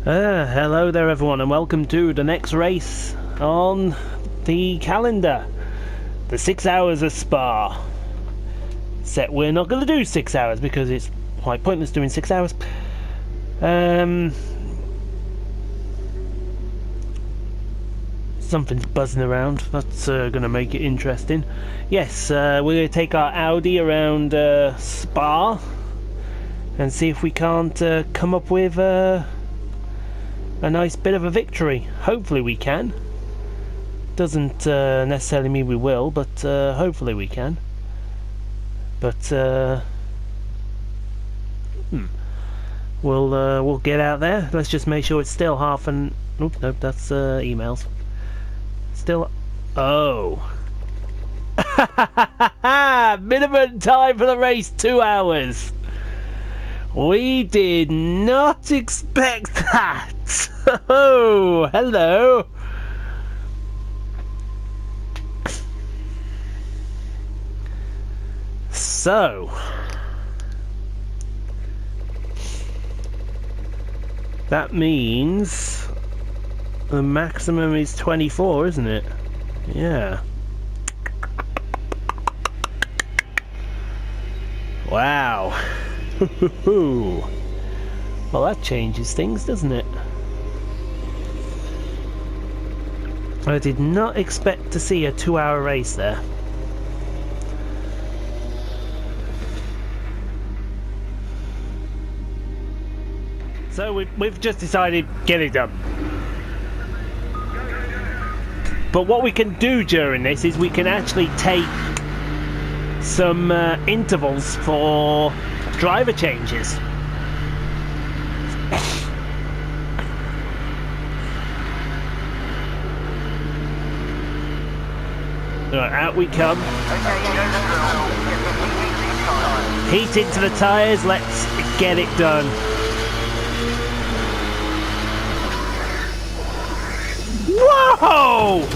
Hello there everyone and welcome to the next race on the calendar. The 6 hours of Spa. Except we're not going to do 6 hours because it's quite pointless doing 6 hours. Something's buzzing around. That's going to make it interesting. Yes, we're going to take our Audi around Spa and see if we can't come up with a nice bit of a victory. Hopefully we can. Doesn't necessarily mean we will, but hopefully we can. But we'll get out there. Let's just make sure it's still half an. Nope, that's emails. Still. Oh. Minimum time for the race 2 hours. We did not expect that. Oh, hello. So, that means the maximum is 24, isn't it? Yeah. Wow. Well, that changes things, doesn't it? I did not expect to see a 2-hour race there. So we've just decided, get it done. But what we can do during this is we can actually take some intervals for driver changes. Right, out we come. Heat into the tyres, let's get it done. Whoa!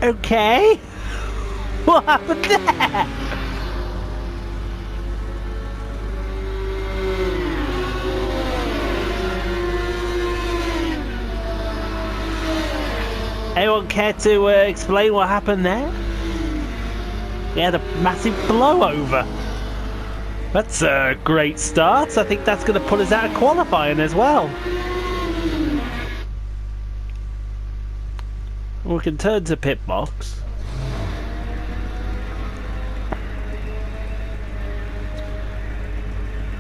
Okay. What happened there? Anyone care to explain what happened there? We had a massive blowover. That's a great start. I think that's going to put us out of qualifying as well. We can turn to pit box.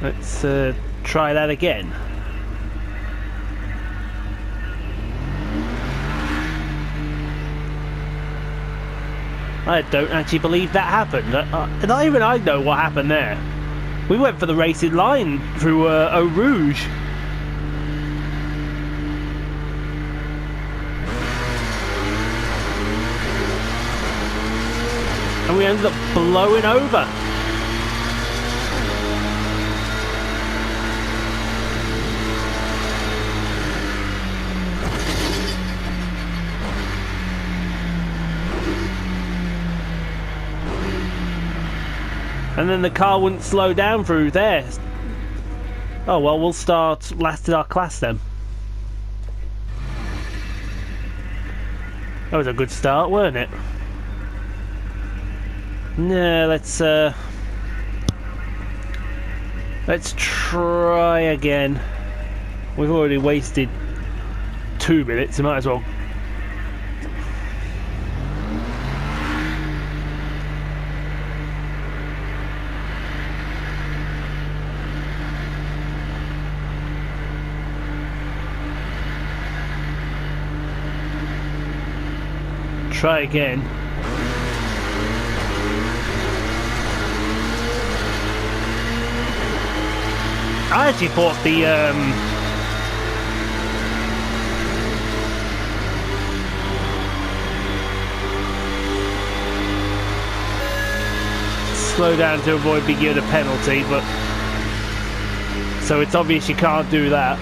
Let's try that again. I don't actually believe that happened. Not even I know what happened there. We went for the racing line through Eau Rouge. And we ended up blowing over. And then the car wouldn't slow down through there. Oh well, we'll start last in our class then. That was a good start, weren't it? No, let's try again. We've already wasted 2 minutes, we might as well. Try again. I actually thought the slow down to avoid being given a penalty, but so it's obvious you can't do that.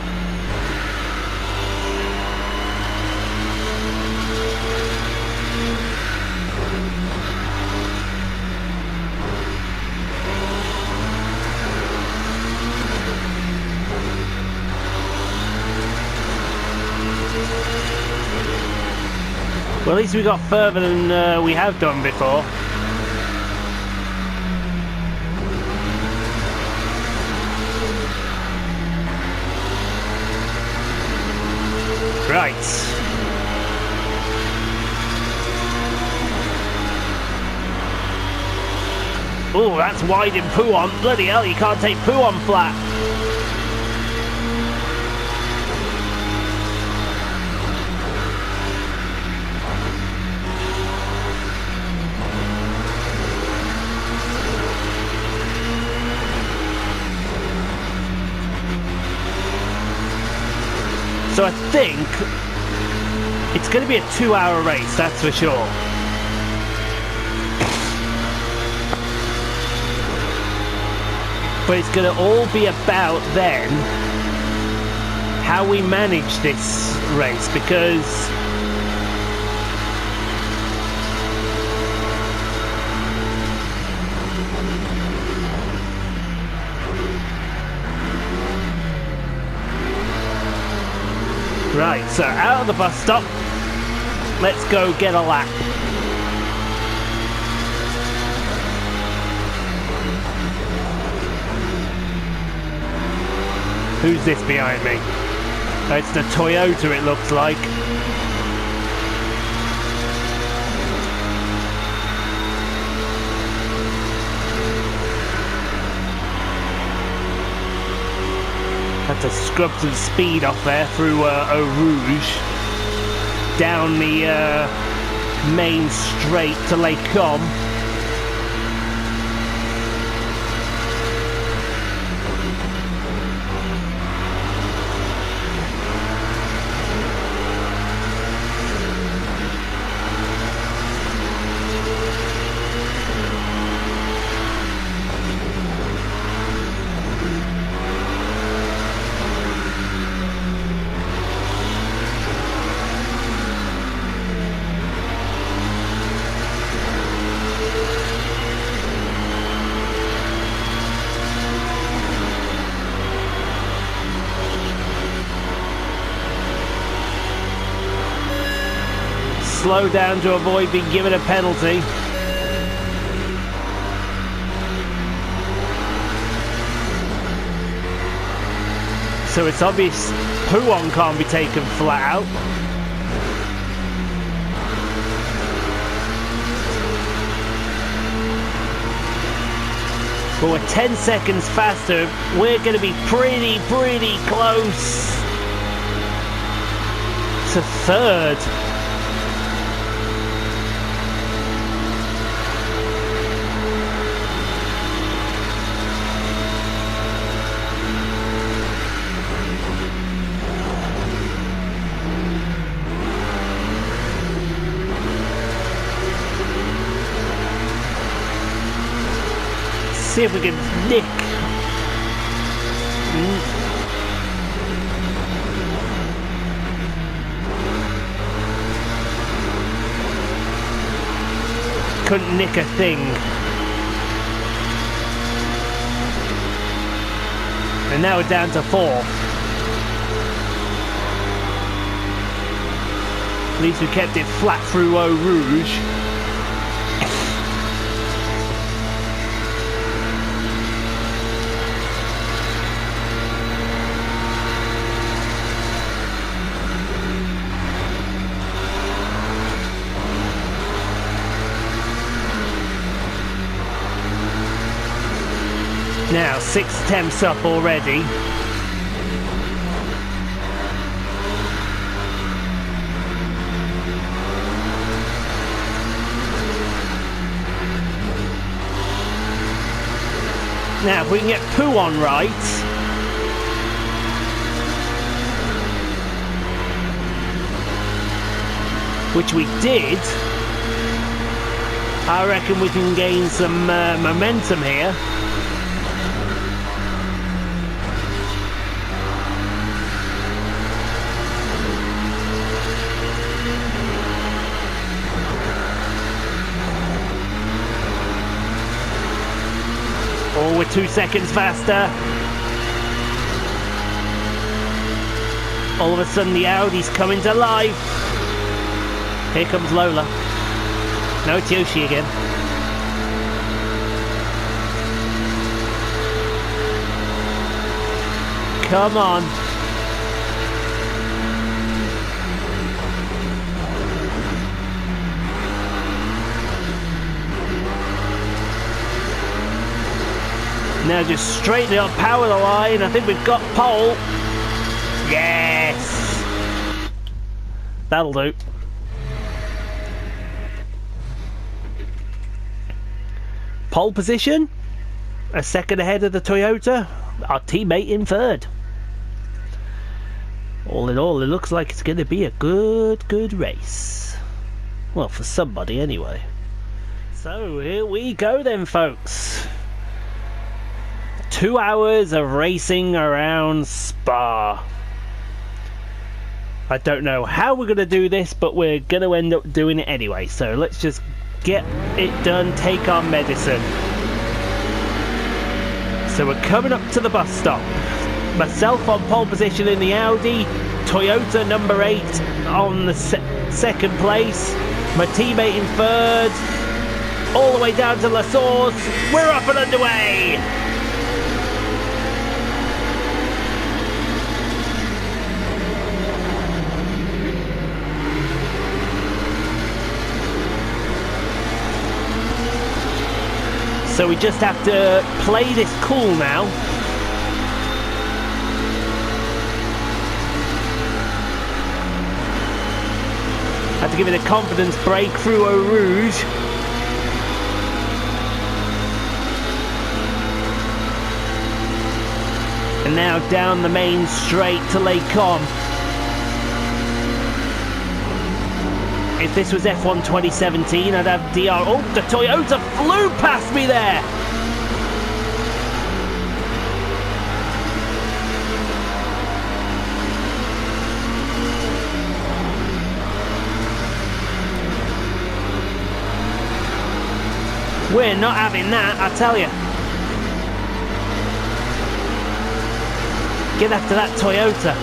Well, at least we got further than we have done before. Right. Oh, that's wide in poo on. Bloody hell, you can't take poo on flat. So I think it's going to be a 2-hour race, that's for sure. But it's going to all be about then how we manage this race, because right, so out of the bus stop, let's go get a lap. Who's this behind me? It's the Toyota, it looks like. Had to scrub some speed off there through Eau Rouge, down the main straight to Lake Com. Slow down to avoid being given a penalty. So it's obvious Pouon can't be taken flat out. But we're 10 seconds faster. We're going to be pretty close to third. See if we can nick. Couldn't nick a thing. And now we're down to 4th. At least we kept it flat through Eau Rouge. Now, 6 attempts up already. Now, if we can get Pouon right, which we did, I reckon we can gain some momentum here. Oh, we're 2 seconds faster. All of a sudden the Audi's coming to life. Here comes Lola. No, it's Yoshi again. Come on. Now just straighten it up, power the line. I think we've got pole. Yes! That'll do. Pole position. A second ahead of the Toyota. Our teammate in third. All in all, it looks like it's going to be a good race. Well, for somebody anyway. So here we go then, folks. 2 hours of racing around Spa. I don't know how we're going to do this, but we're going to end up doing it anyway. So let's just get it done, take our medicine. So we're coming up to the bus stop. Myself on pole position in the Audi, Toyota number 8 on the second place, my teammate in third, all the way down to La Source. We're up and underway! So we just have to play this cool now. Had to give it a confidence break through Eau Rouge. And now down the main straight to Les Combes. If this was F1 2017, I'd have DR. Oh, the Toyota flew past me there! We're not having that, I tell you. Get after that Toyota.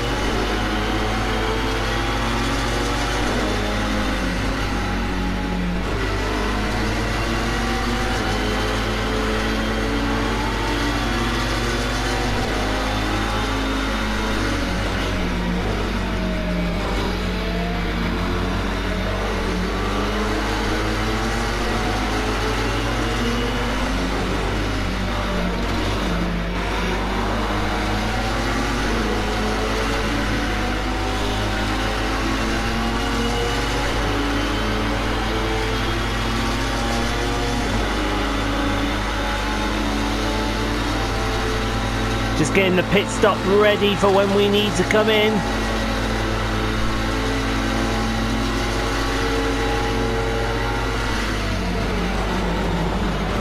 Just getting the pit stop ready for when we need to come in.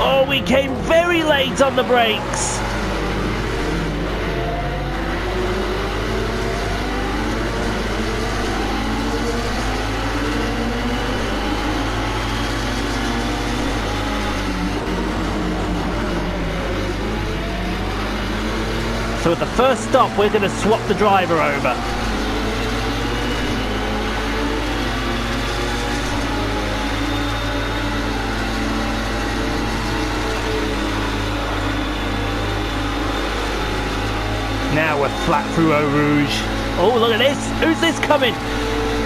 Oh, we came very late on the brakes. So at the first stop, we're going to swap the driver over. Now we're flat through Eau Rouge. Oh, look at this! Who's this coming?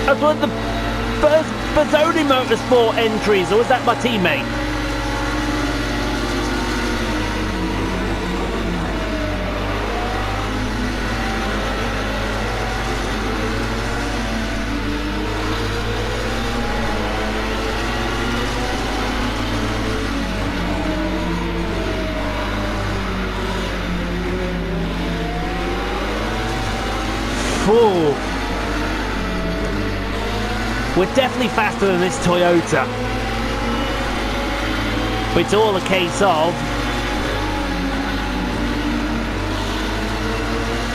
That's one of the first Bazzoni Motorsport entries, or was that my teammate? Ooh. We're definitely faster than this Toyota. But it's all a case of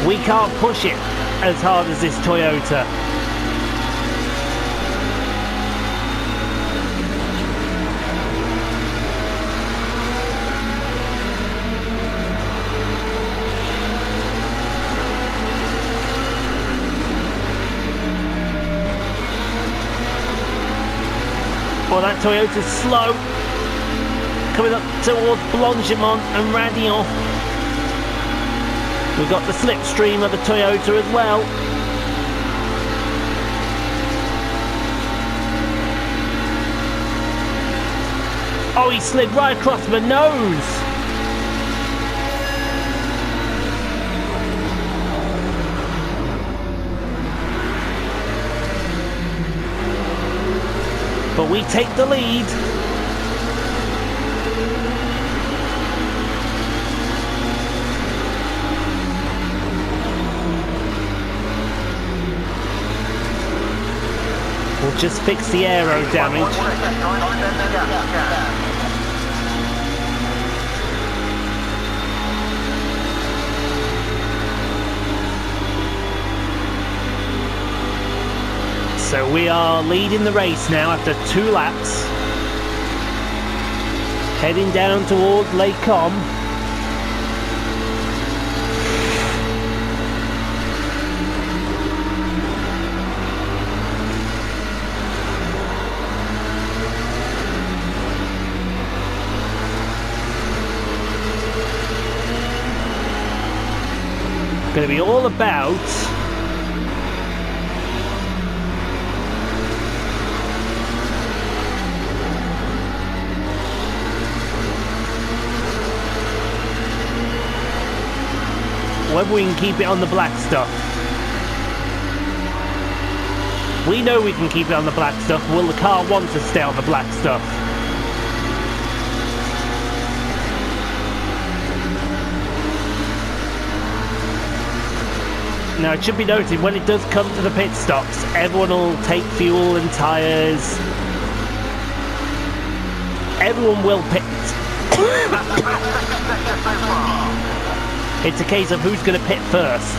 we can't push it as hard as this Toyota. that Toyota's slow. Coming up towards Blanchimont and Radion. We've got the slipstream of the Toyota as well. Oh, he slid right across my nose. But we take the lead. We'll just fix the aero damage. So we are leading the race now after 2 laps. Heading down towards Lake Com. Going to be all about whether we can keep it on the black stuff. We know we can keep it on the black stuff. Will the car want to stay on the black stuff? Now it should be noted, when it does come to the pit stops, everyone will take fuel and tyres. Everyone will pit. It's a case of who's going to pit first.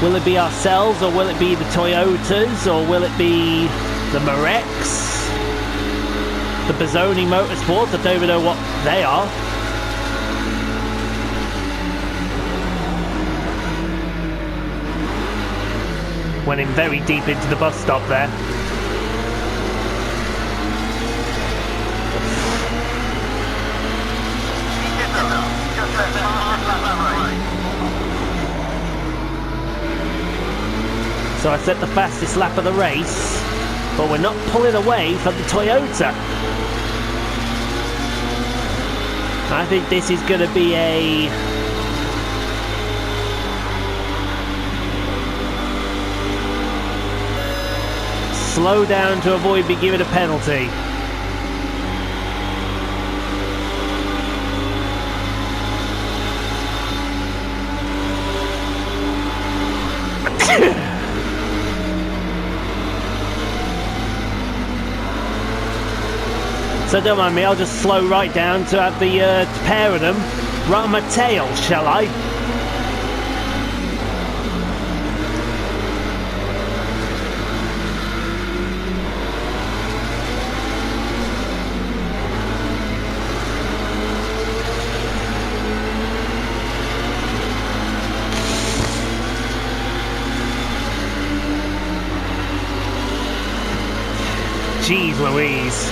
Will it be ourselves, or will it be the Toyotas, or will it be the Marex? The Bazzoni Motorsports? I don't even know what they are. Went in very deep into the bus stop there. So I set the fastest lap of the race, but we're not pulling away from the Toyota. I think this is going to be a slow down to avoid being given a penalty. So don't mind me, I'll just slow right down to have the pair of them right on my tail, shall I? Jeez Louise.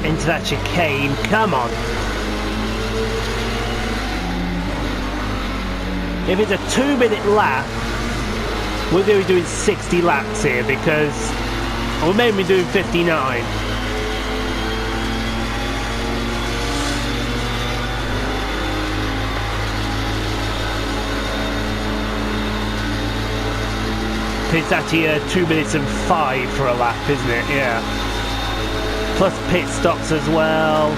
Into that chicane, come on. If it's a 2-minute lap, we're going to be doing 60 laps here, because we're maybe doing 59. It's actually 2 minutes and 5 for a lap, isn't it? Yeah. Plus pit stops as well.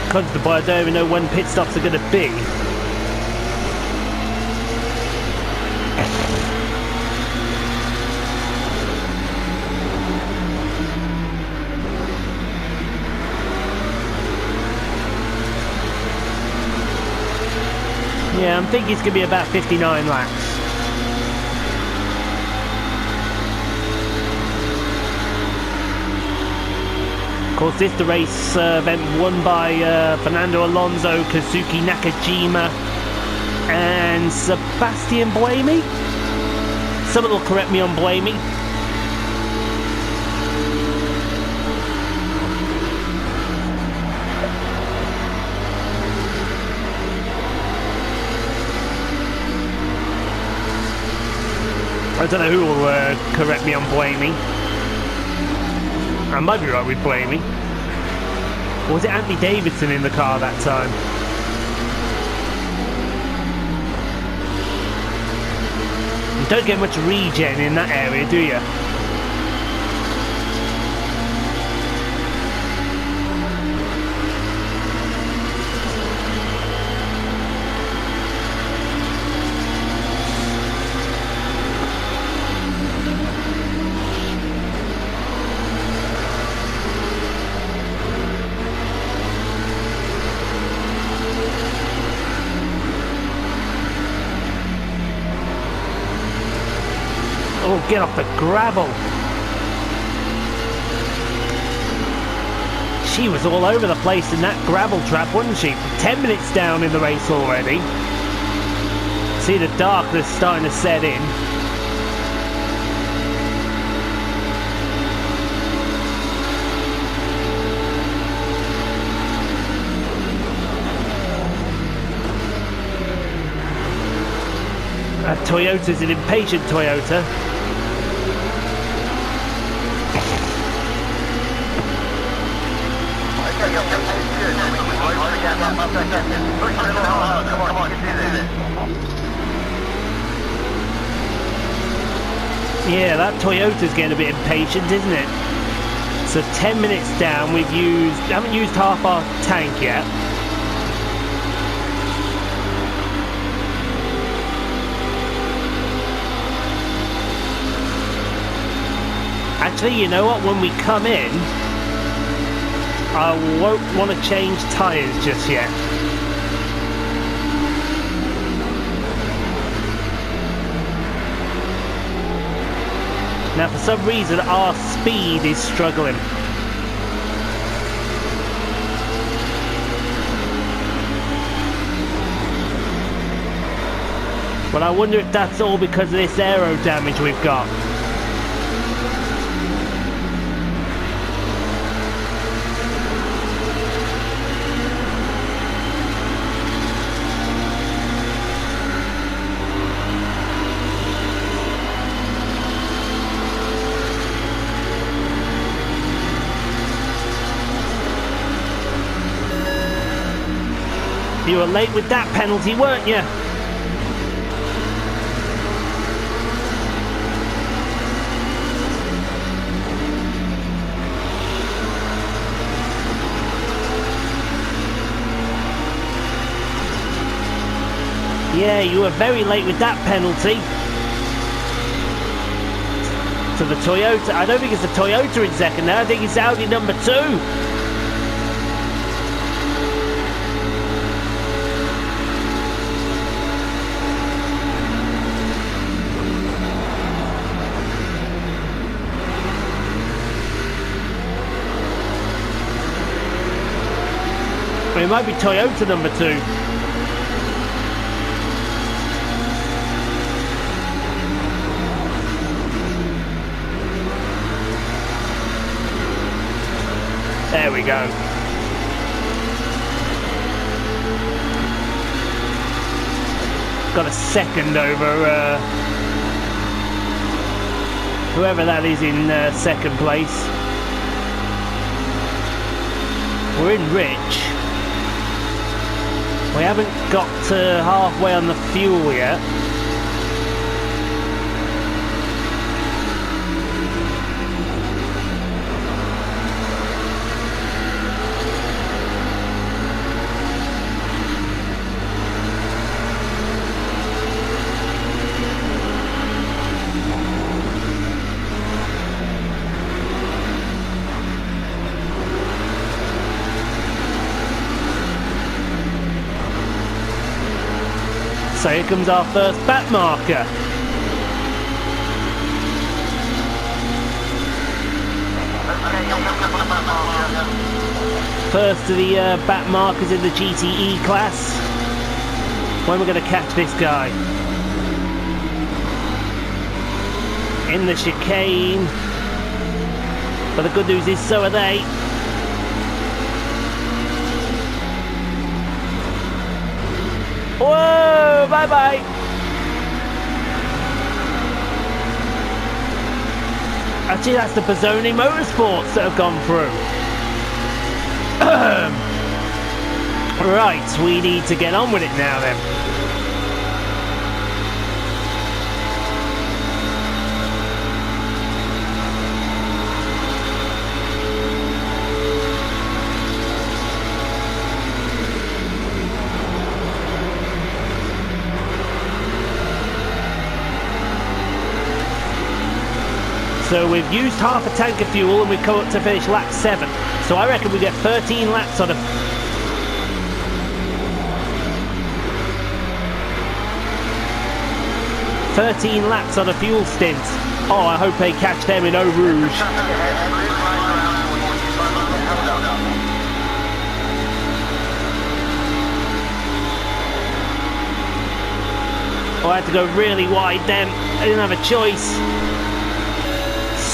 Constable, I don't even know when pit stops are going to be. Yeah, I'm thinking it's going to be about 59 laps. Of course, this is the race event won by Fernando Alonso, Kazuki Nakajima, and Sebastian Buemi. Someone will correct me on Buemi. I don't know who will correct me on Buemi. I might be right with Buemi. Or was it Anthony Davidson in the car that time? You don't get much regen in that area, do you? Oh, get off the gravel. She was all over the place in that gravel trap, wasn't she? 10 minutes down in the race already. See the darkness starting to set in. That Toyota's an impatient Toyota. Yeah, that Toyota's getting a bit impatient, isn't it? So 10 minutes down, haven't used half our tank yet. Actually, you know what? When we come in, I won't want to change tyres just yet. Now, for some reason, our speed is struggling. But I wonder if that's all because of this aero damage we've got. You were late with that penalty, weren't you? Yeah, you were very late with that penalty. So the Toyota, I don't think it's the Toyota in second now, I think it's Audi number 2. It might be Toyota number 2. There we go. Got a second over whoever that is in second place. We're in Rich. We haven't got halfway on the fuel yet. So here comes our first back marker. First of the back markers in the GTE class. When we're going to catch this guy. In the chicane. But the good news is so are they. Whoa! Bye bye! Actually, that's the Bozzoni Motorsports that have gone through. Right, we need to get on with it now then. So we've used half a tank of fuel and we've come up to finish lap 7. So I reckon we get 13 laps on a... 13 laps on a fuel stint. Oh, I hope they catch them in Eau Rouge. Oh, I had to go really wide then. I didn't have a choice.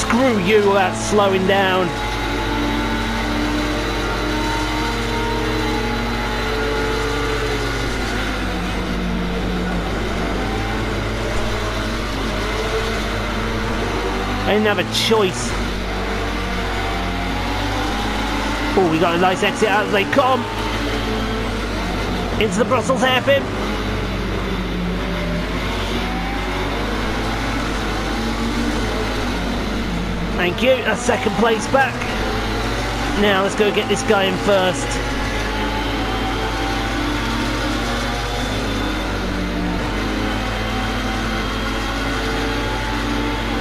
Screw you about slowing down. I didn't have a choice. Oh, we got a nice exit out as they come. Into the Brussels hairpin. Thank you, that's second place back. Now let's go get this guy in first.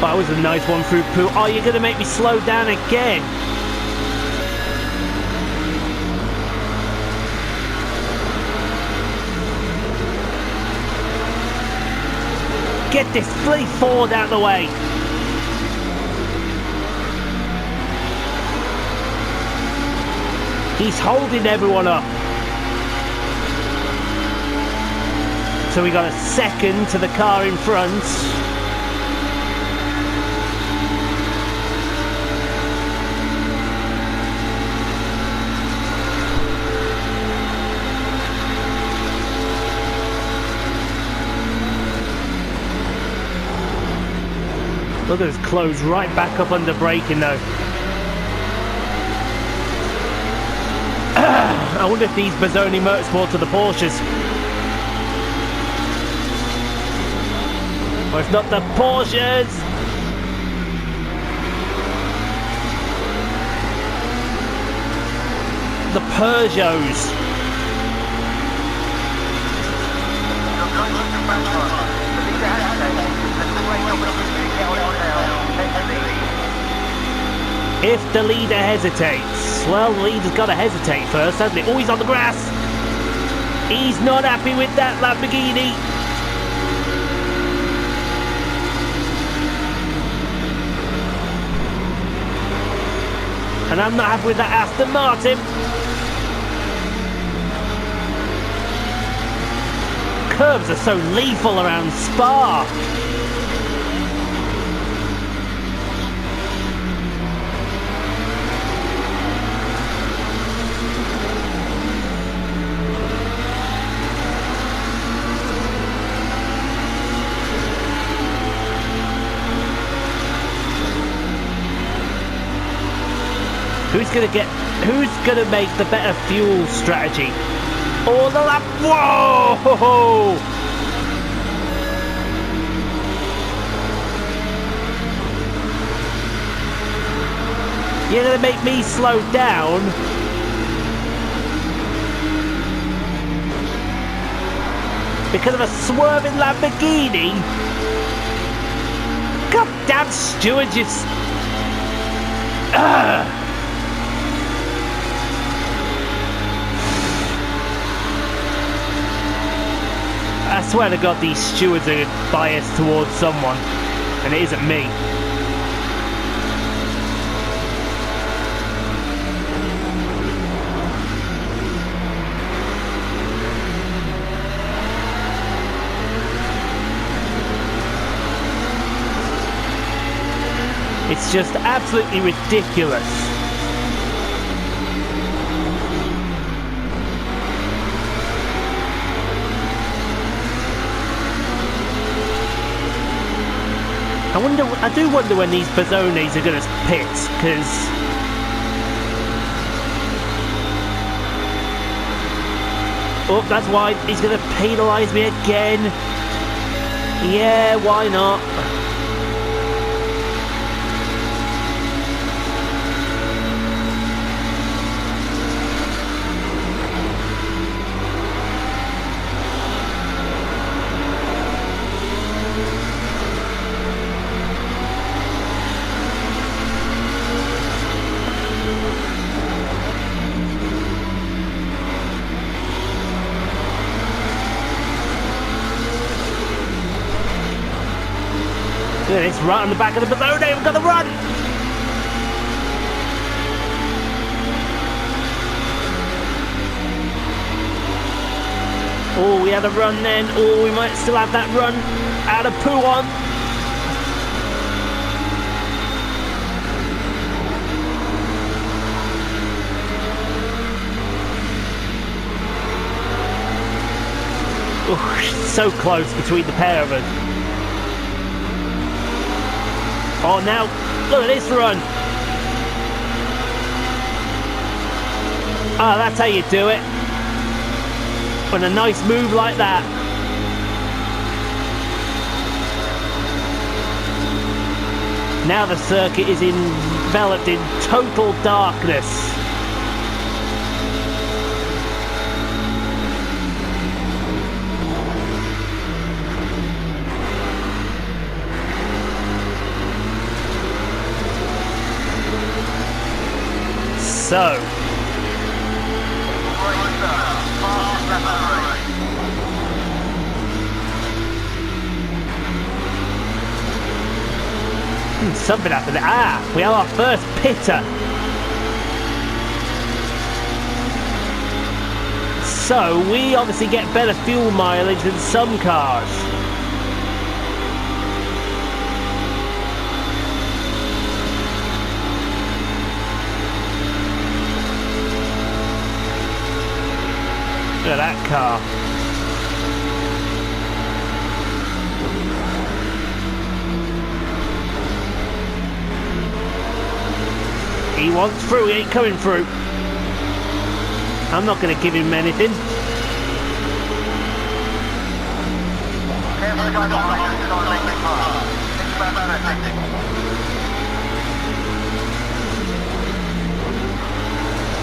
Oh, that was a nice one through Pooh. Oh, you're going to make me slow down again. Get this fleet forward out of the way. He's holding everyone up. So we got a second to the car in front. Look at his clothes right back up under braking though. I wonder if these Bozzoni Motorsports are the Porsches. Or if not the Porsches. The Peugeots. If the leader hesitates, well, the leader's got to hesitate first, hasn't he? Oh, he's on the grass. He's not happy with that Lamborghini. And I'm not happy with that Aston Martin. Curves are so lethal around Spa. Who's gonna make the better fuel strategy? Oh, the lap! Whoa! You're gonna make me slow down? Because of a swerving Lamborghini? God damn steward, just... I swear to God, these stewards are biased towards someone, and it isn't me. It's just absolutely ridiculous. I do wonder when these Bazzones are going to pit, because oh, that's why he's going to penalise me again. Yeah, why not? Look at this, right on the back of the Bazzone, we've got the run! Oh, we had a run then. Oh, we might still have that run out of Pouon. Oh, so close between the pair of us. Oh, now, look at this run. Ah, that's how you do it. On a nice move like that. Now the circuit is enveloped in total darkness. So, something happened. Ah, we have our first pitter. So, we obviously get better fuel mileage than some cars. Look at that car. He wants through, he ain't coming through. I'm not going to give him anything.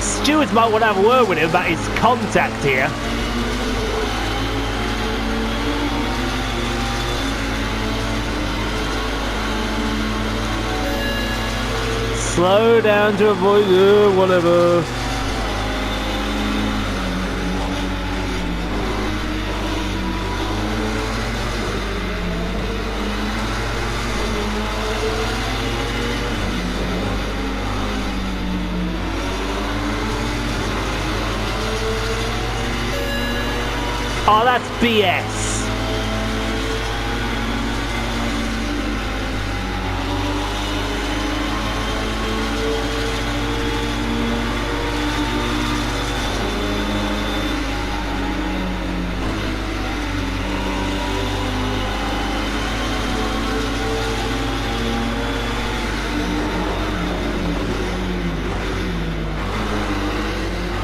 Stewards might want to have a word with him about his contact here. Slow down to avoid whatever. Oh, that's BS.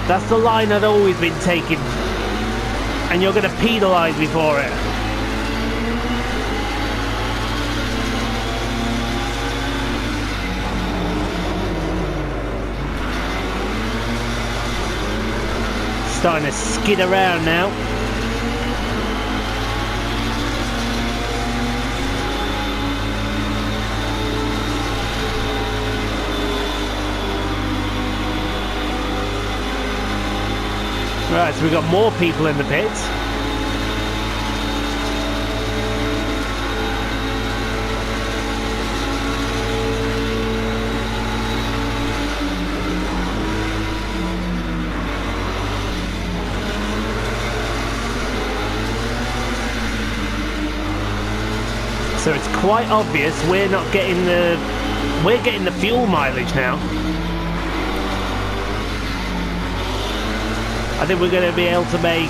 That's the line I'd always been taking. And you're going to penalise me for it. Starting to skid around now. Right, so we've got more people in the pits. So it's quite obvious we're not getting the we're getting the fuel mileage now. I think we're going to be able to make...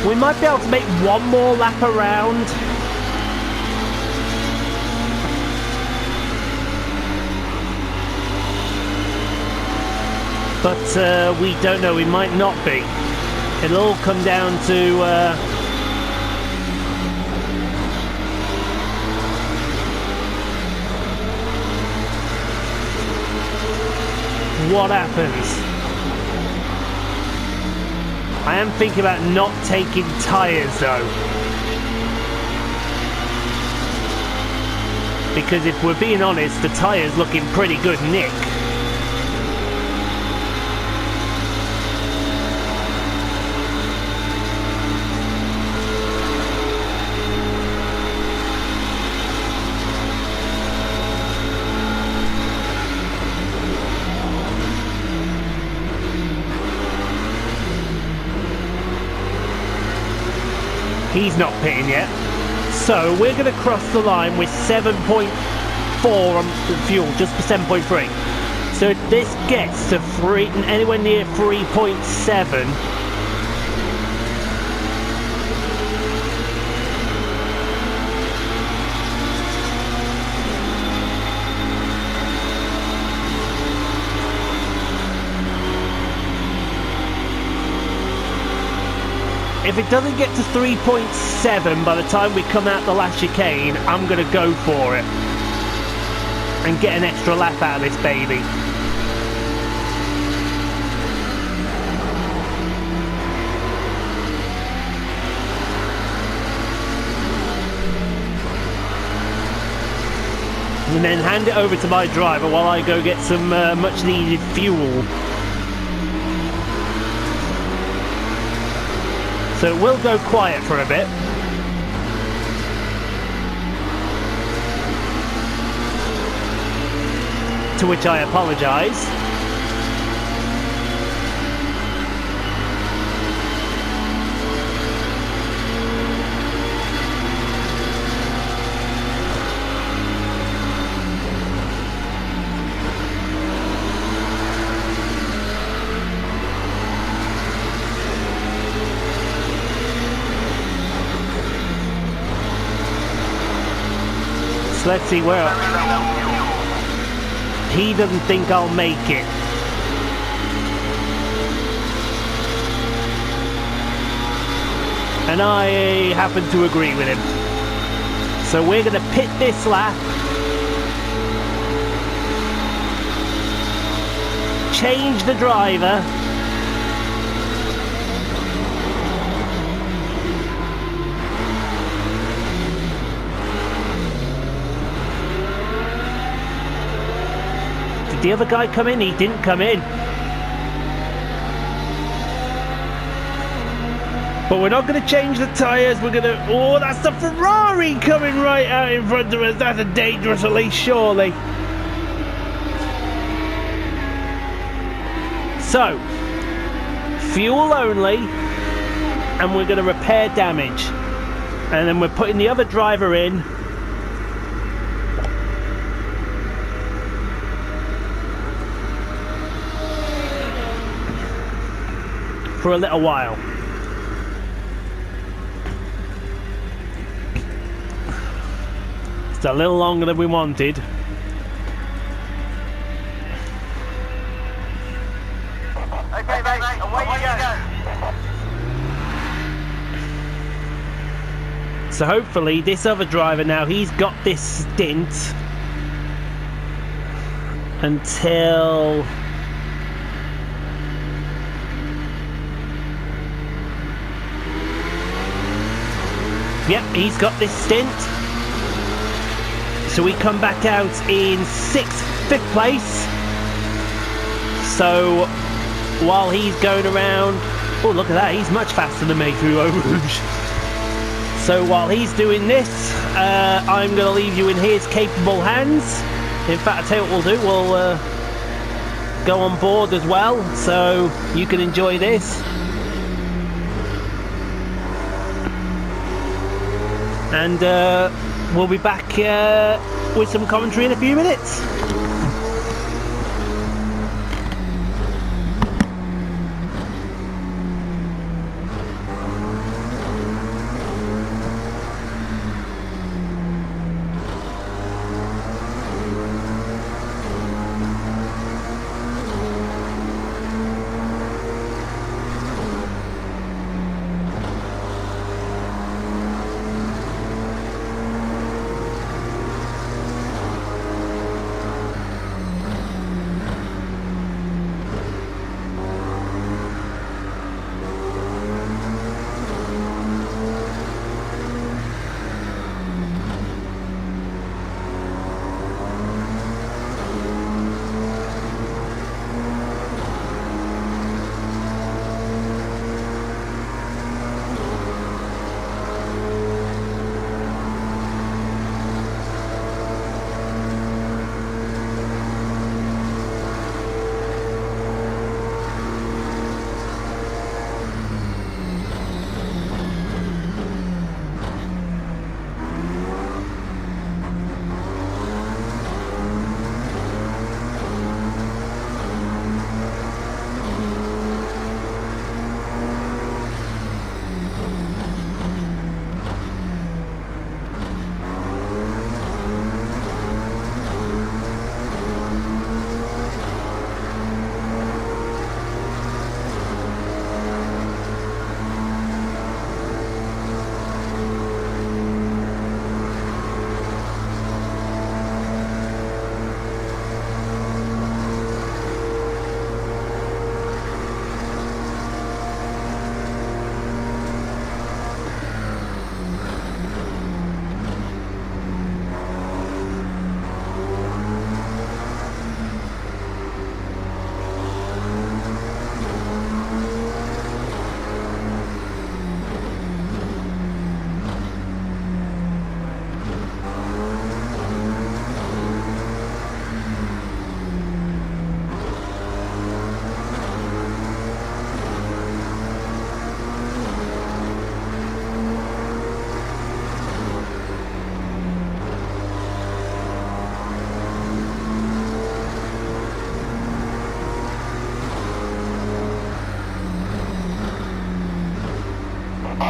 We might be able to make one more lap around. But we don't know, we might not be. It'll all come down to what happens. I am thinking about not taking tyres though. Because if we're being honest, the tyre's looking pretty good nick. He's not pitting yet. So we're going to cross the line with 7.4 on the fuel, just for 7.3. So if this gets to anywhere near 3.7, if it doesn't get to 3.7 by the time we come out the last chicane, I'm going to go for it and get an extra lap out of this baby. And then hand it over to my driver while I go get some much needed fuel. So we'll go quiet for a bit. To which I apologise. Let's see where he doesn't think I'll make it. And I happen to agree with him. So we're going to pit this lap. Change the driver. The other guy come in? He didn't come in. But we're not going to change the tyres. We're going to... Oh, that's the Ferrari coming right out in front of us. That's a dangerous release, surely. So, fuel only. And we're going to repair damage. And then we're putting the other driver in. For a little while. It's a little longer than we wanted. Okay, mate, away you go. So hopefully this other driver now, he's got this stint until... Yep, he's got this stint. So we come back out in 5th place. So while he's going around, oh look at that, he's much faster than me through Eau Rouge. So while he's doing this, I'm going to leave you in his capable hands. In fact, I'll tell you what we'll do, we'll go on board as well, so you can enjoy this. And we'll be back with some commentary in a few minutes.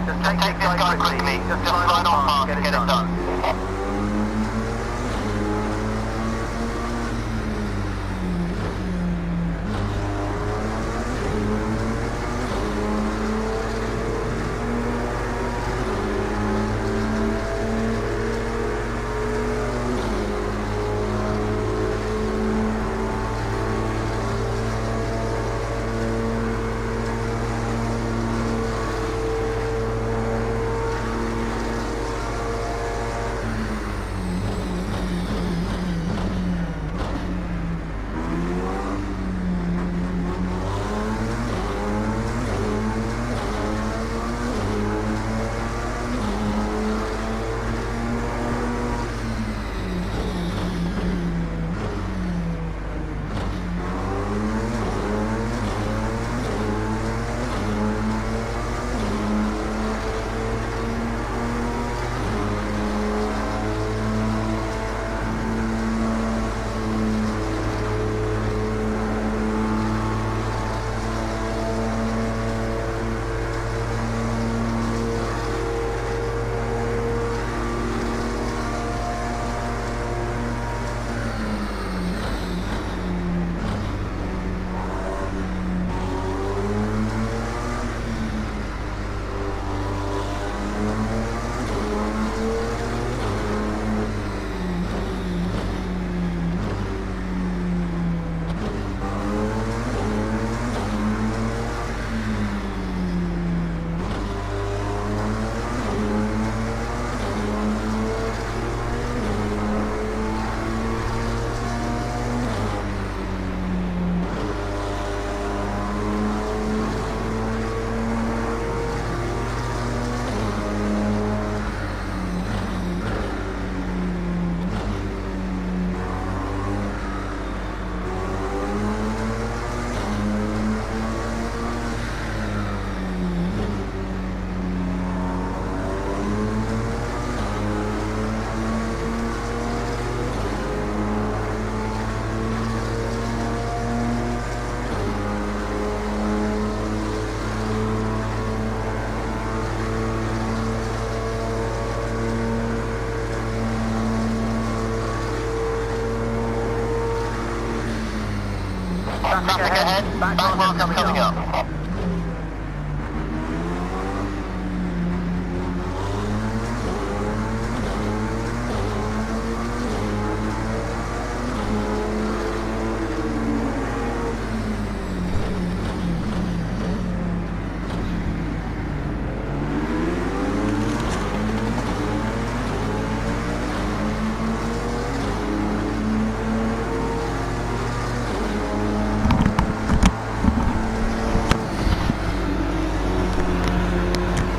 Just take this guy quickly. Just slide off fast and get it done. Traffic ahead. Back markers coming up.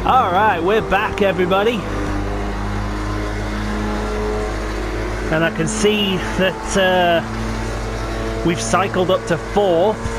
Alright, we're back, everybody. And I can see that we've cycled up to 4th.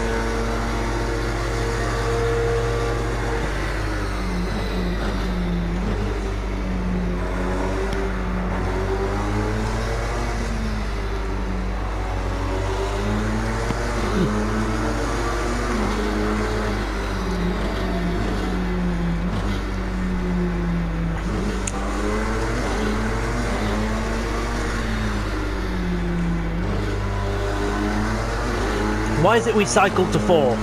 Why is it we cycled to 4?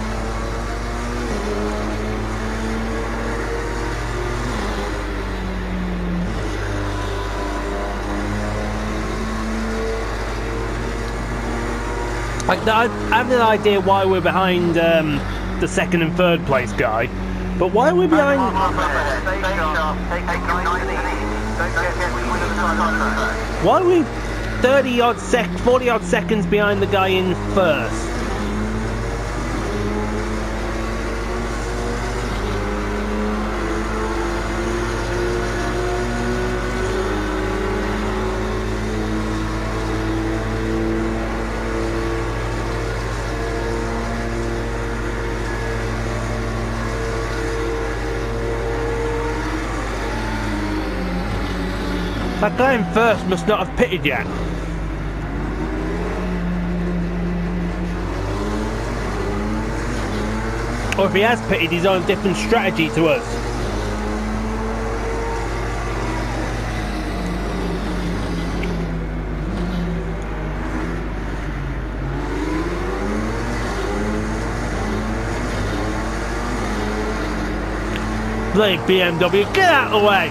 I have an idea why we're behind the 2nd and 3rd place guy, but why are we behind? Why are we 40 odd seconds behind the guy in 1st? That guy in 1st must not have pitted yet. Or if he has pitted, he's on a different strategy to us. Bloody BMW, get out of the way!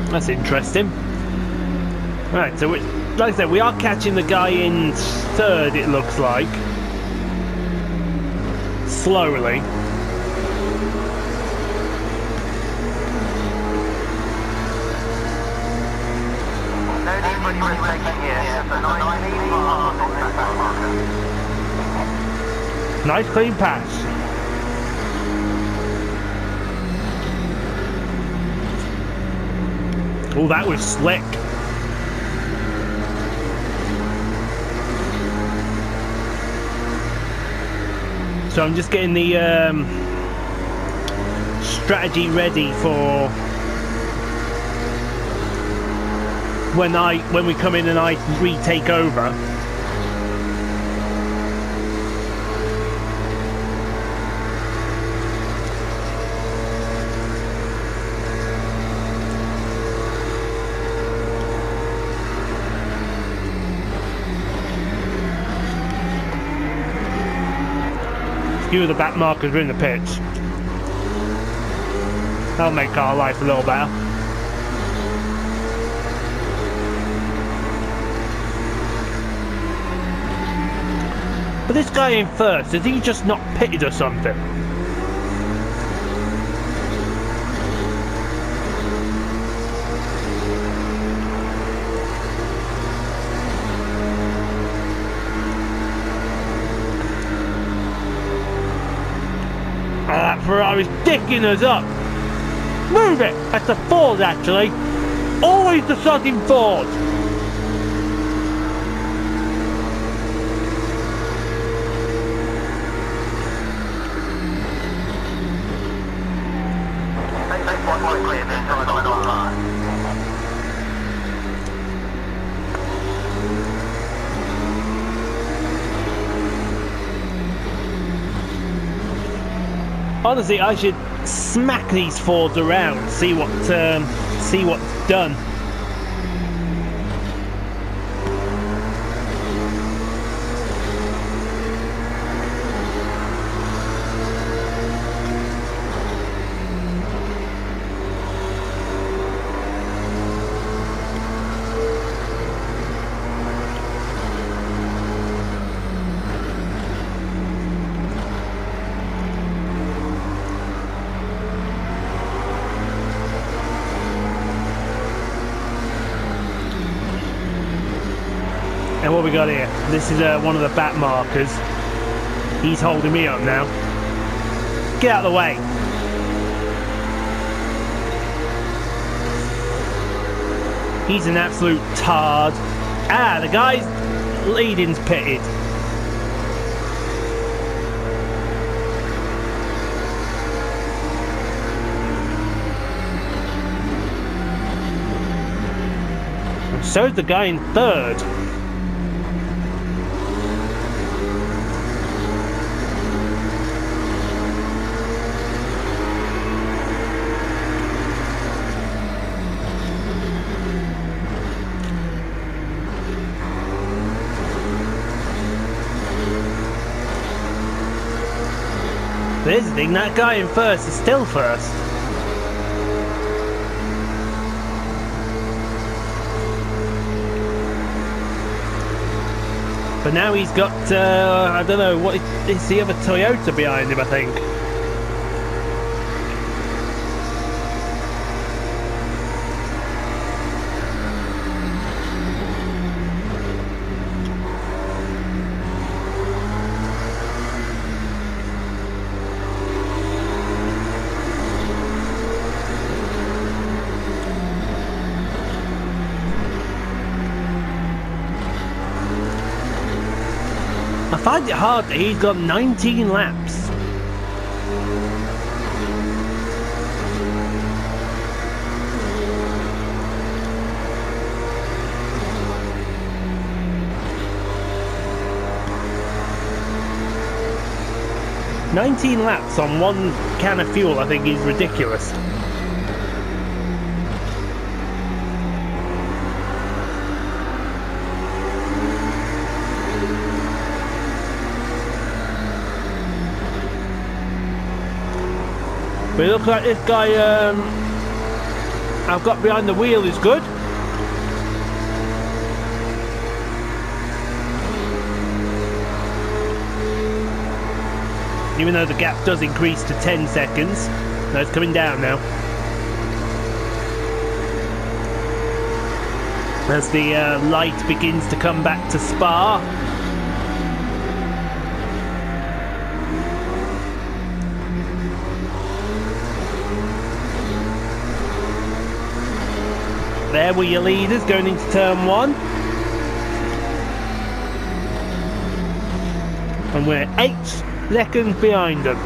That's interesting. Right, so like I said, we are catching the guy in 3rd, it looks like. Slowly. Nice clean pass. Oh, that was slick. So I'm just getting the strategy ready for when we come in and I retake over. Few of the back markers are in the pits. That'll make our life a little better. But this guy in 1st, has he just not pitted or something? That Ferrari's dicking us up. Move it! That's the Ford, actually. Always the sodding Ford. Honestly, I should smack these Fords around, see what's done. And what we got here? This is one of the back markers. He's holding me up now. Get out of the way. He's an absolute tard. Ah, the guy's leading's pitted. And so's the guy in third. Here's the thing, that guy in first is still first. But now he's got, I don't know, what is the other Toyota behind him, I think. I find it hard that he's got 19 laps. "19 laps on one can of fuel," I think is ridiculous. But it looks like this guy I've got behind the wheel is good. Even though the gap does increase to 10 seconds. No, it's coming down now. As the light begins to come back to Spa. There were your leaders going into turn 1. And we're 8 seconds behind them.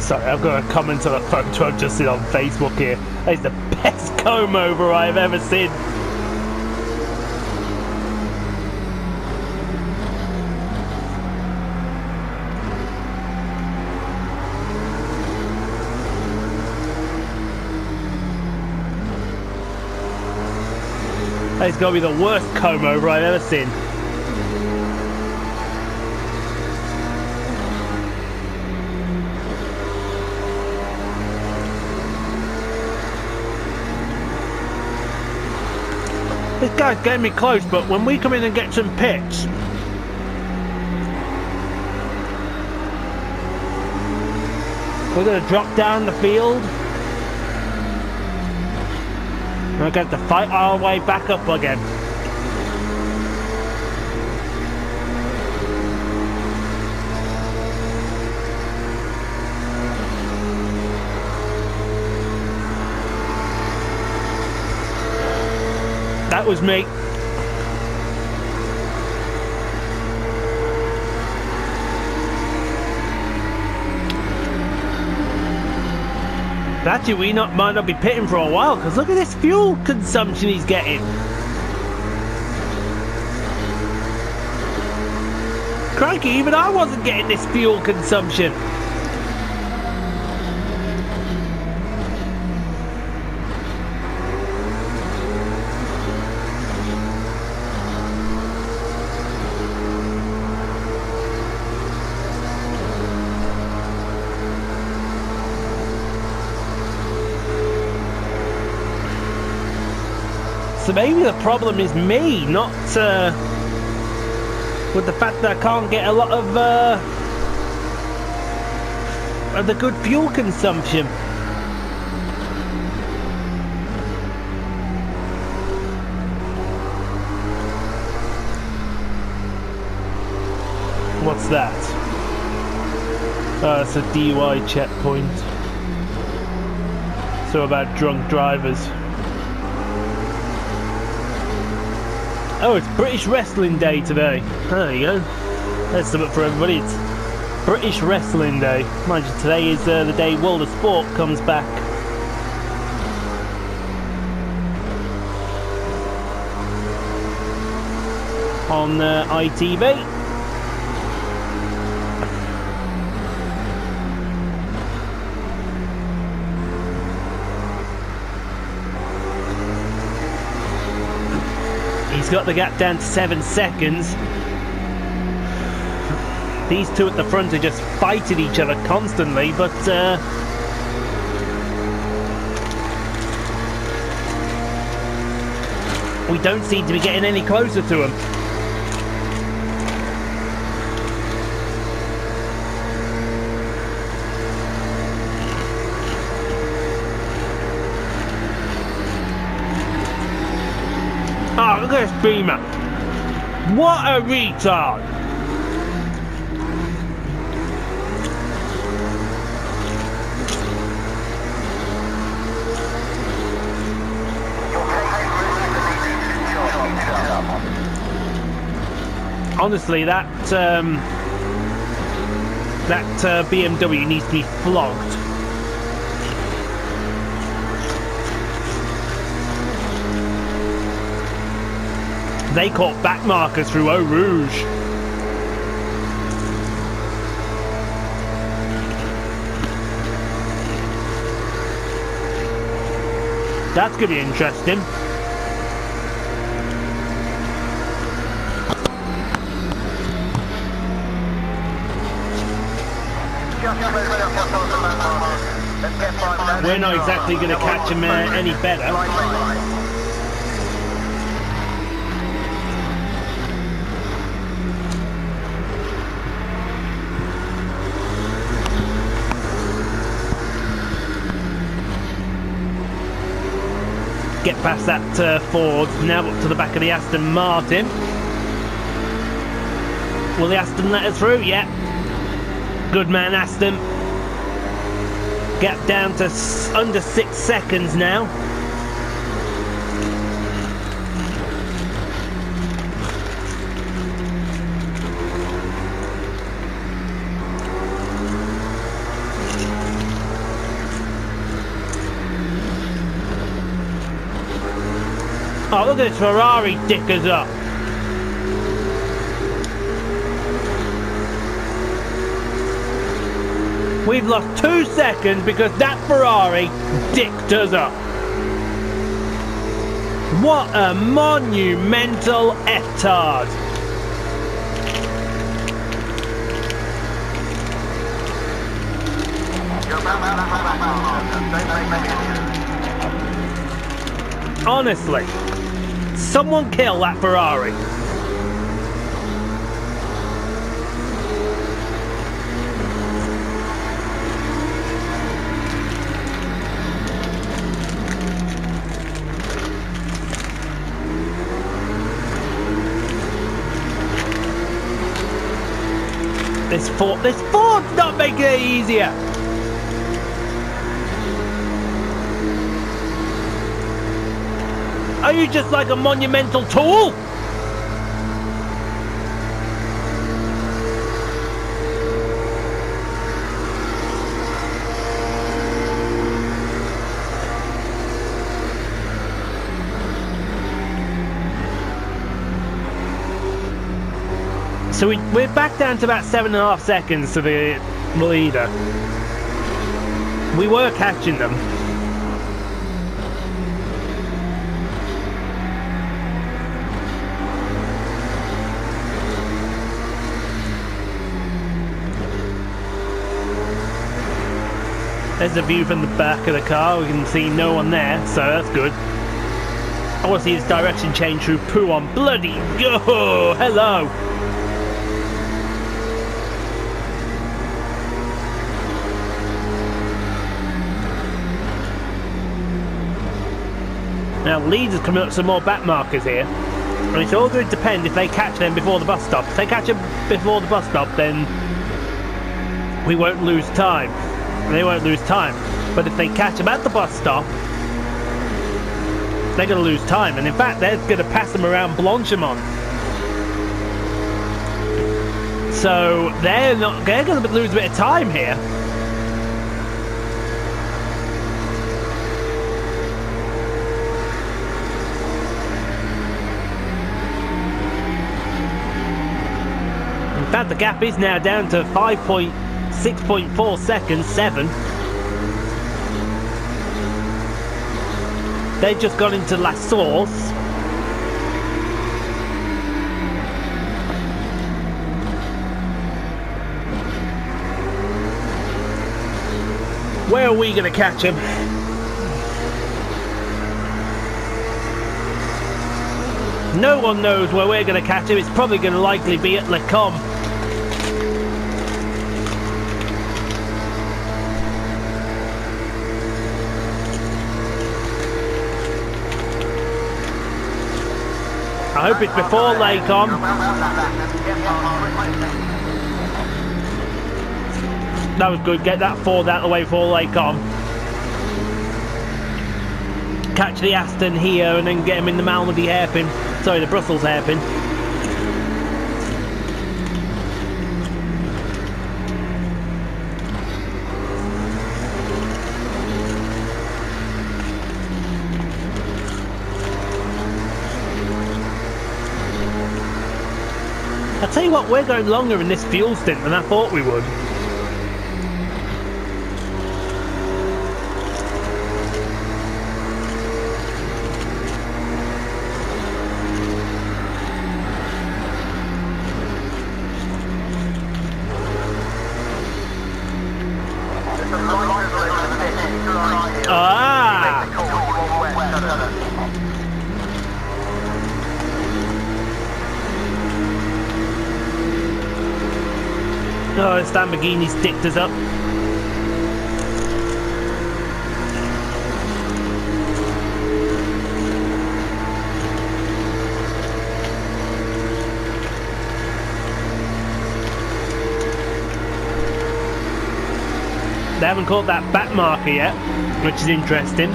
Sorry, I've got a comment on a photo I've just seen on Facebook here. It's the best comb over I've ever seen. It's got to be the worst comb over I've ever seen. This guy's getting me close, but when we come in and get some pits, we're going to drop down the field. We're going to have to fight our way back up again. That was me. Actually, we might not be pitting for a while, because look at this fuel consumption he's getting. Crikey, even I wasn't getting this fuel consumption. So maybe the problem is me, not with the fact that I can't get a lot of the good fuel consumption. What's that? Oh, it's a DUI checkpoint. So about drunk drivers. Oh, it's British Wrestling Day today. There you go. That's something for everybody. It's British Wrestling Day. Mind you, today is the day World of Sport comes back. On ITV. He's got the gap down to 7 seconds. These two at the front are just fighting each other constantly, but we don't seem to be getting any closer to him. Oh, look at this Beamer. What a retard. Honestly, that BMW needs to be flogged. They caught back markers through Eau Rouge. That's going to be interesting. We're not exactly going to catch him any better. Get past that Ford, now up to the back of the Aston Martin. Will the Aston let us through? Yeah. Good man, Aston. Gap down to under 6 seconds now. Oh, look at this Ferrari dickers up. We've lost 2 seconds because that Ferrari dicked us up. What a monumental etard. Honestly, someone kill that Ferrari. This Ford's not making it easier. Are you just like a monumental tool? So we're back down to about 7.5 seconds to the leader. We were catching them. There's a view from the back of the car. We can see no one there, so that's good. I want to see his direction change through poo on bloody go. Hello. Now, Leeds is coming up with some more back markers here, and it's all going to depend if they catch them before the bus stop. If they catch them before the bus stop, then we won't lose time. They won't lose time. But if they catch them at the bus stop, they're going to lose time. And in fact, they're going to pass them around Blanchimont. So they're going to lose a bit of time here. In fact, the gap is now down to 6.4 seconds, 7. They've just gone into La Source. Where are we going to catch him? No one knows where we're going to catch him. It's probably going to likely be at Le Com. I hope it's before Lacom. That was good. Get that Ford out of the way before Lacom. Catch the Aston here and then get him in the Malmedy hairpin. Sorry, the Brussels hairpin. I'll tell you what, we're going longer in this fuel stint than I thought we would. Oh, this Lamborghini's dicked us up. They haven't caught that back marker yet, which is interesting.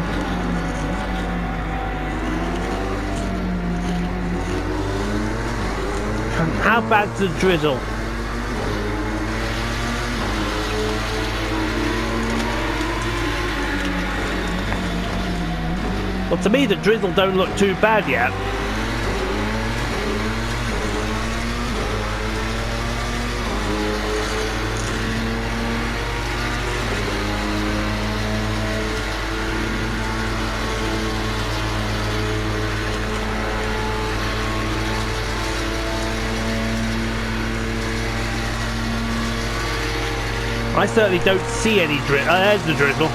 How bad's the drizzle? Well, to me the drizzle don't look too bad yet. I certainly don't see any drizzle. There's the drizzle.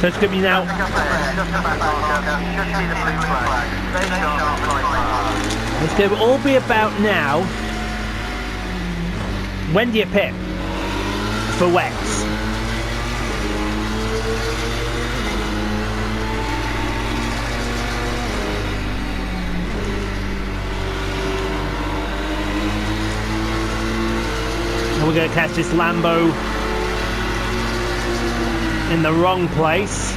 So it's going to be now. It's going to all be about now. When do you pit? For wets. going to catch this Lambo in the wrong place.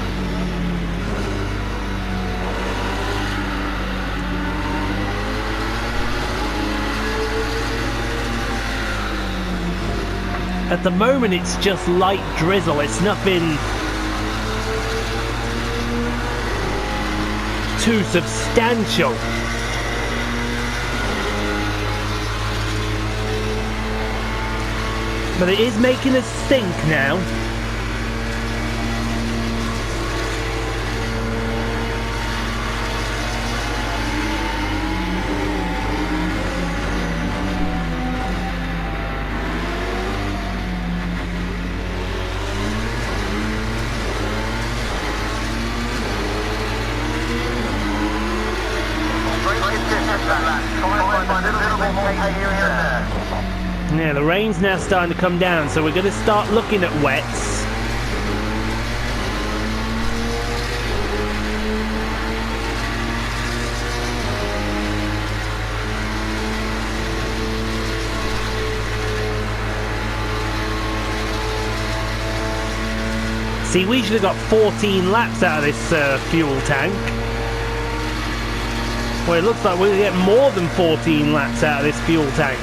At the moment it's just light drizzle, it's nothing too substantial. But it is making us think now. Yeah, the rain's now starting to come down, so we're going to start looking at wets. See, we should have got 14 laps out of this fuel tank. Well, it looks like we're going to get more than 14 laps out of this fuel tank.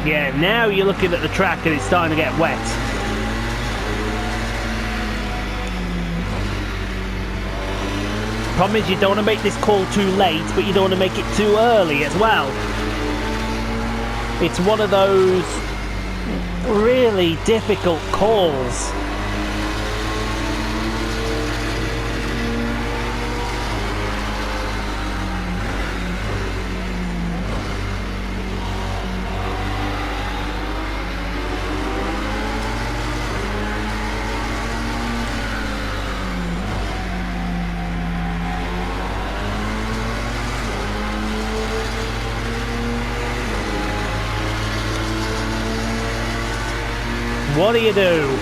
Yeah, now you're looking at the track and it's starting to get wet. Problem is you don't want to make this call too late, but you don't want to make it too early as well. It's one of those really difficult calls. What do you do?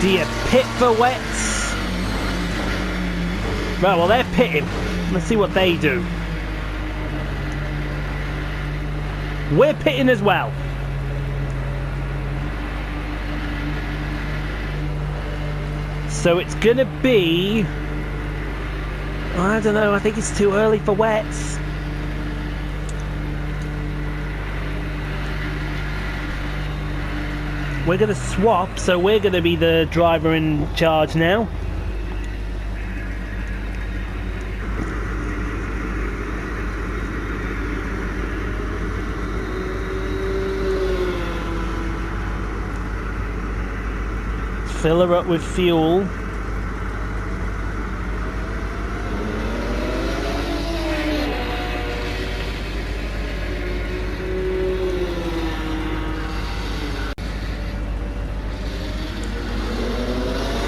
Do you pit for wets? Right, well they're pitting. Let's see what they do. We're pitting as well. So it's gonna be, I don't know, I think it's too early for wets. We're gonna swap, so we're gonna be the driver in charge now. Fill her up with fuel.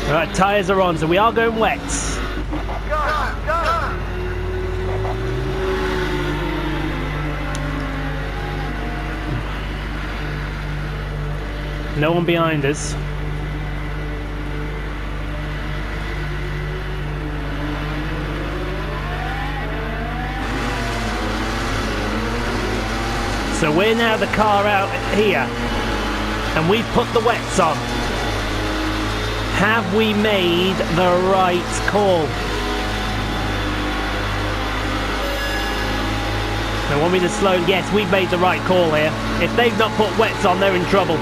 Alright, tyres are on, so we are going wets. Go! No one behind us. So we're now the car out here, and we've put the wets on. Have we made the right call? They want me to slow. Yes, we've made the right call here. If they've not put wets on, they're in trouble.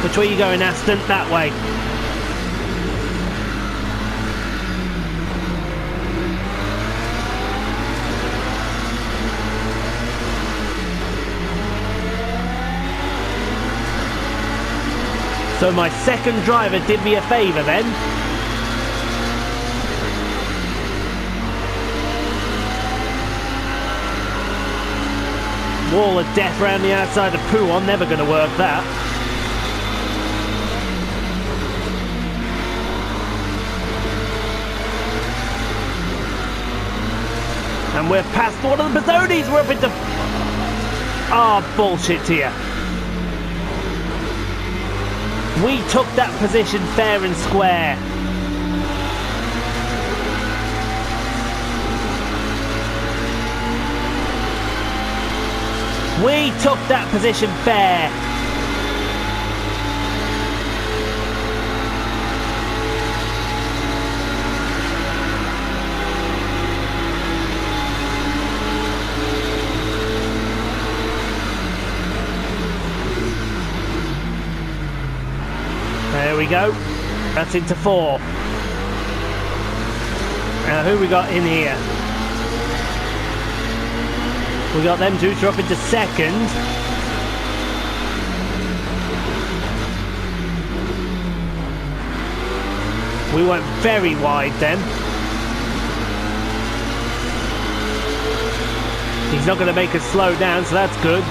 Which way are you going, Aston? That way. So my second driver did me a favour then. Wall of death around the outside of Pooh. I'm never going to work that. And we're past one of the Bazzonis. We're up into... Oh, bullshit to you. We took that position fair and square. We took that position fair. There we go. That's into 4. Now who we got in here? We got them two drop into 2nd. We went very wide then. He's not going to make us slow down, so that's good.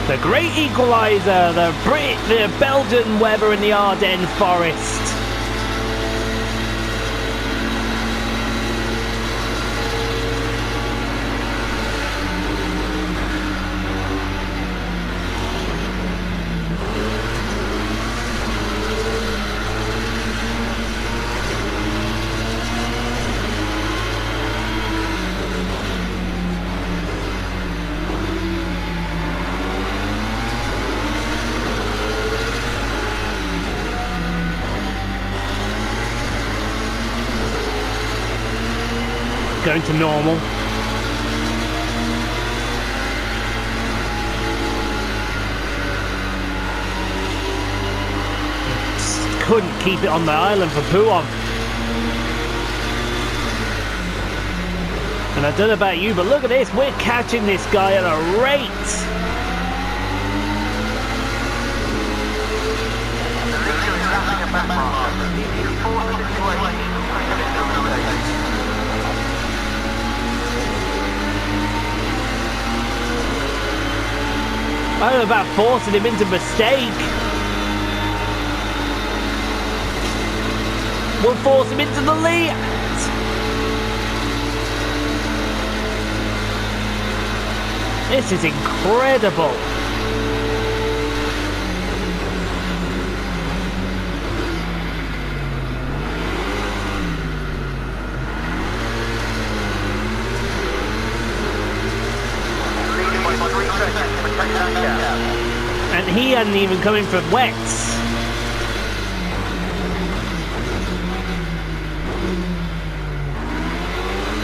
The great equaliser, the Belgian weather in the Ardennes forest. Going to normal. Just couldn't keep it on the island for Puon. And I don't know about you, but look at this, we're catching this guy at a rate. I don't know about forcing him into mistake. We'll force him into the lead. This is incredible. And he hadn't even come in for wets.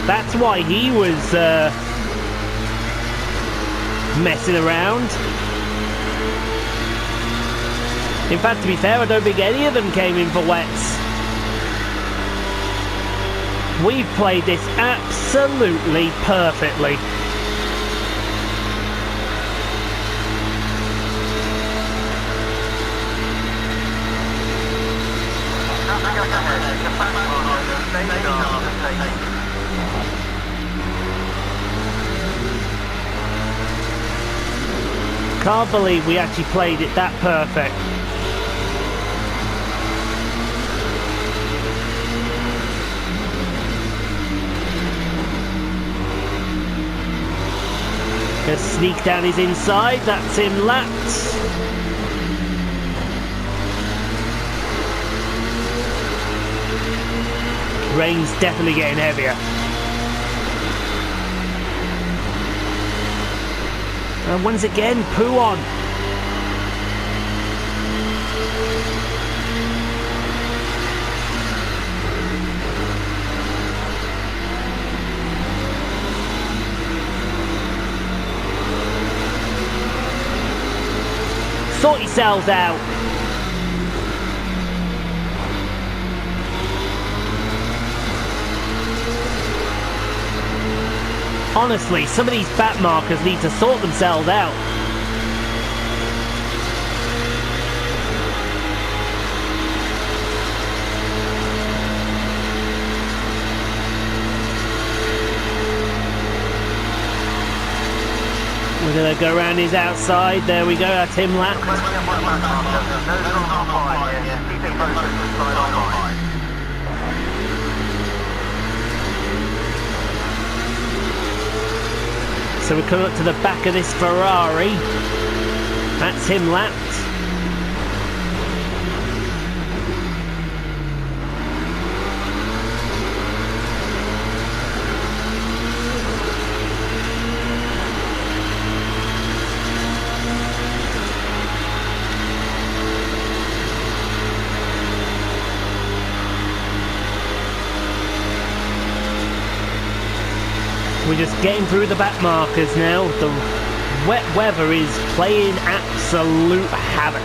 That's why he was messing around. In fact, to be fair, I don't think any of them came in for wets. We've played this absolutely perfectly. Can't believe we actually played it that perfect. Just sneak down his inside, that's him lapped. Rain's definitely getting heavier. And once again, Puon. Sort yourselves out. Honestly, some of these back markers need to sort themselves out. We're going to go around his outside. There we go, that's him lapped. So we come up to the back of this Ferrari. That's him lapped. We're just getting through the back markers now. The wet weather is playing absolute havoc.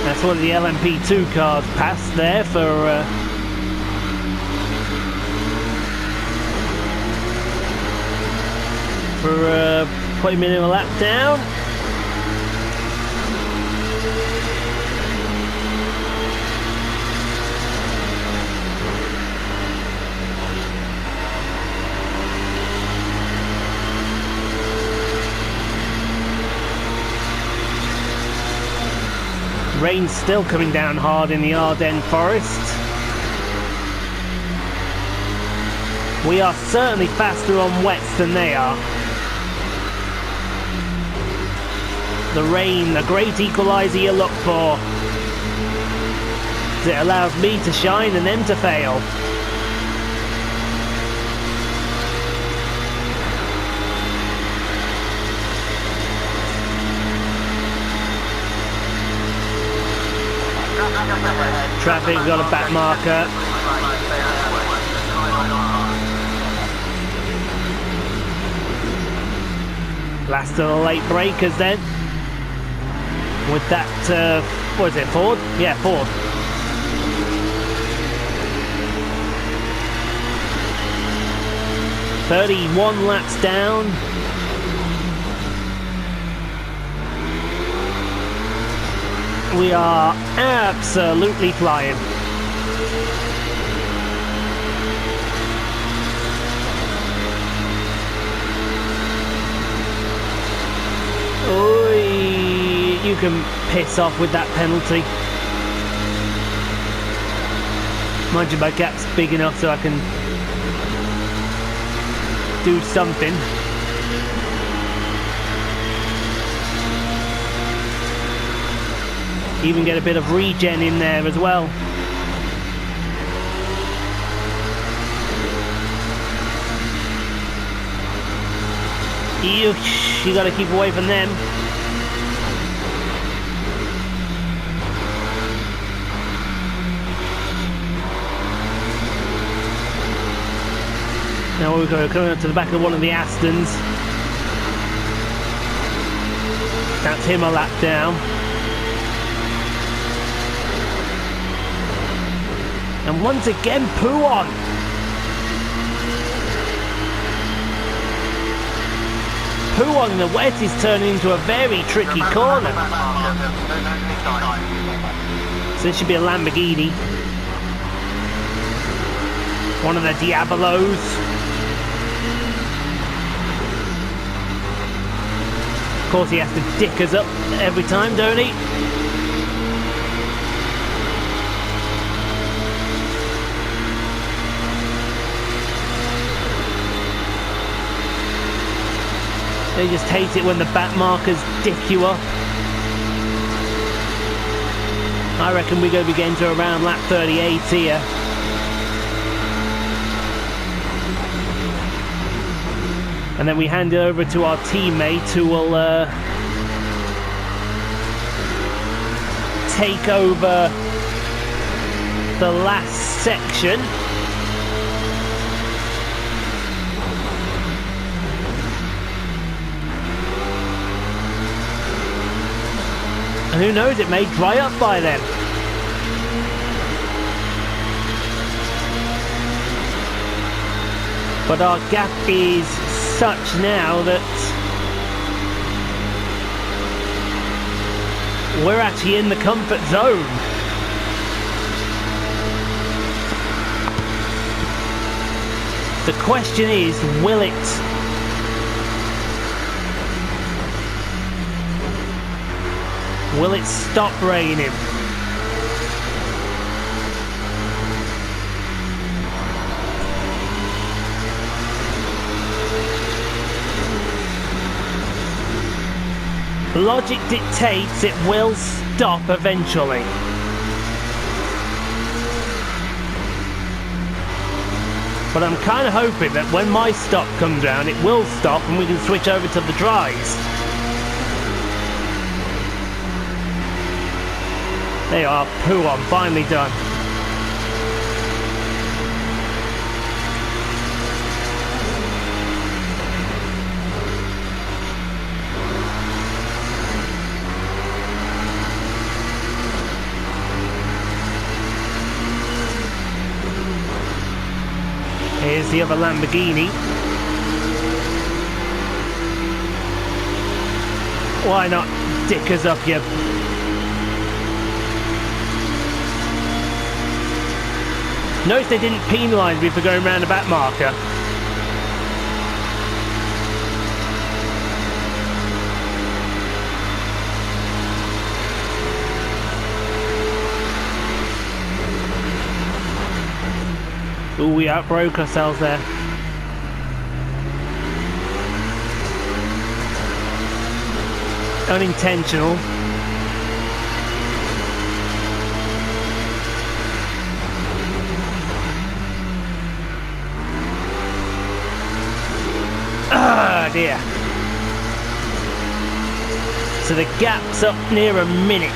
That's one of the LMP2 cars passed there for putting him in a lap down. Rain's still coming down hard in the Ardennes forest. We are certainly faster on wets than they are. The rain, the great equaliser you look for. It allows me to shine and them to fail. Traffic got a back marker. Last of the late breakers then. With that, what is it, Ford? Yeah, Ford. "31 laps down. We are absolutely flying. You can piss off with that penalty. Mind you, my gap's big enough so I can do something. Even get a bit of regen in there as well. You gotta keep away from them. Now we're going to come up to the back of one of the Astons. That's him a lap down. And once again, Pouon. Pouon in the wet is turning into a very tricky corner. So this should be a Lamborghini. One of the Diabolos. Of course he has to dick us up every time, don't he? They just hate it when the back markers dick you up. I reckon we're going to be getting to around lap 38 here. And then we hand it over to our teammate who will take over the last section. And who knows, it may dry up by then. But our gap is such now that we're actually in the comfort zone. The question is, will it stop raining? Logic dictates it will stop eventually. But I'm kind of hoping that when my stop comes round, it will stop and we can switch over to the dries. There you are, poo on, finally done. Here's the other Lamborghini. Why not dick us up, you... Notice they didn't penalise me for going round the back marker. Ooh, we outbroke ourselves there. Unintentional. Ah, dear. So the gap's up near a minute.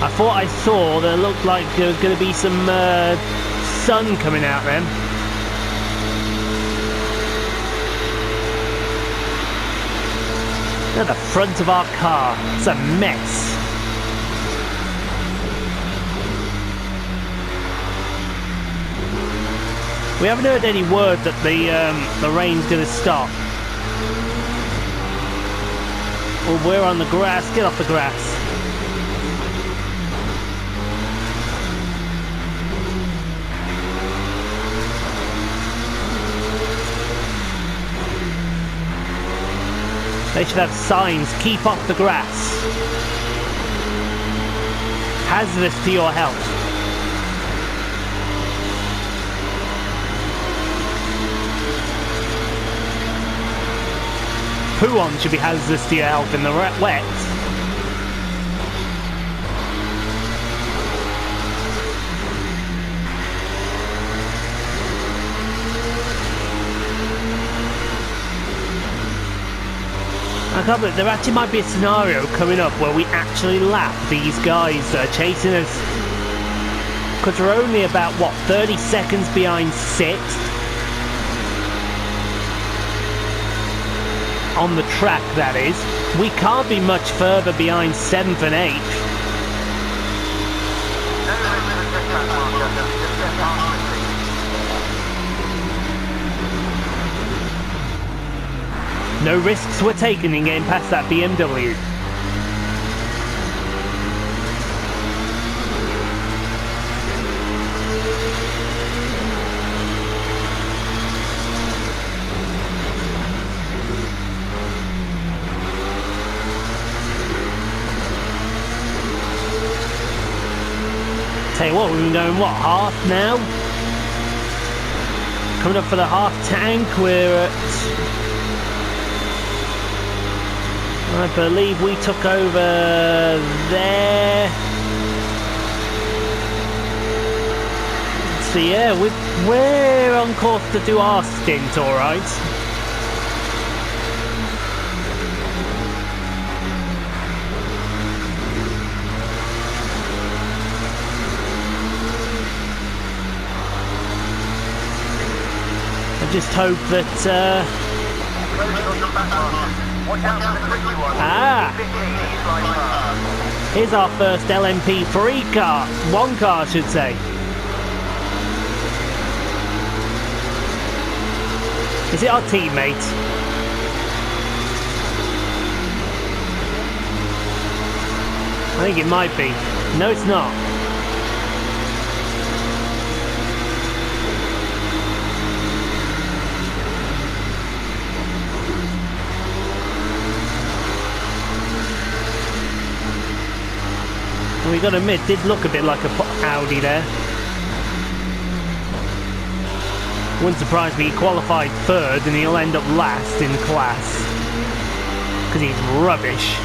I thought I saw there looked like there was going to be some sun coming out then. At the front of our car, it's a mess. We haven't heard any word that the rain's going to stop. Well, we're on the grass. Get off the grass. They should have signs, keep off the grass. Hazardous to your health. Poo on should be hazardous to your health in the wet. I can't believe there actually might be a scenario coming up where we actually lap these guys that are chasing us. Because we're only about, what, 30 seconds behind 6th? On the track, that is. We can't be much further behind 7th and 8th. No risks were taken in getting past that BMW. Tell you what, we've been going, what, half now? Coming up for the half tank, we're at... I believe we took over there. So yeah, we're on course to do our stint, alright. I just hope that Ah! Here's our first LMP3 car. One car, I should say. Is it our teammate? I think it might be. No, it's not. We gotta admit, did look a bit like a Audi there. Wouldn't surprise me, he qualified third and he'll end up last in class. Because he's rubbish.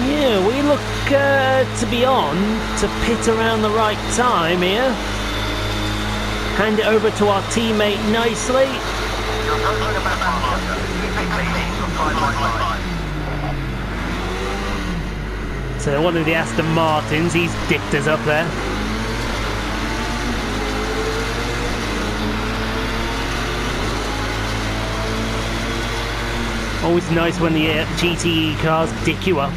Yeah, we look to be on to pit around the right time here. Hand it over to our teammate nicely. So one of the Aston Martins, he's dipped us up there. Always nice when the GTE cars dick you up.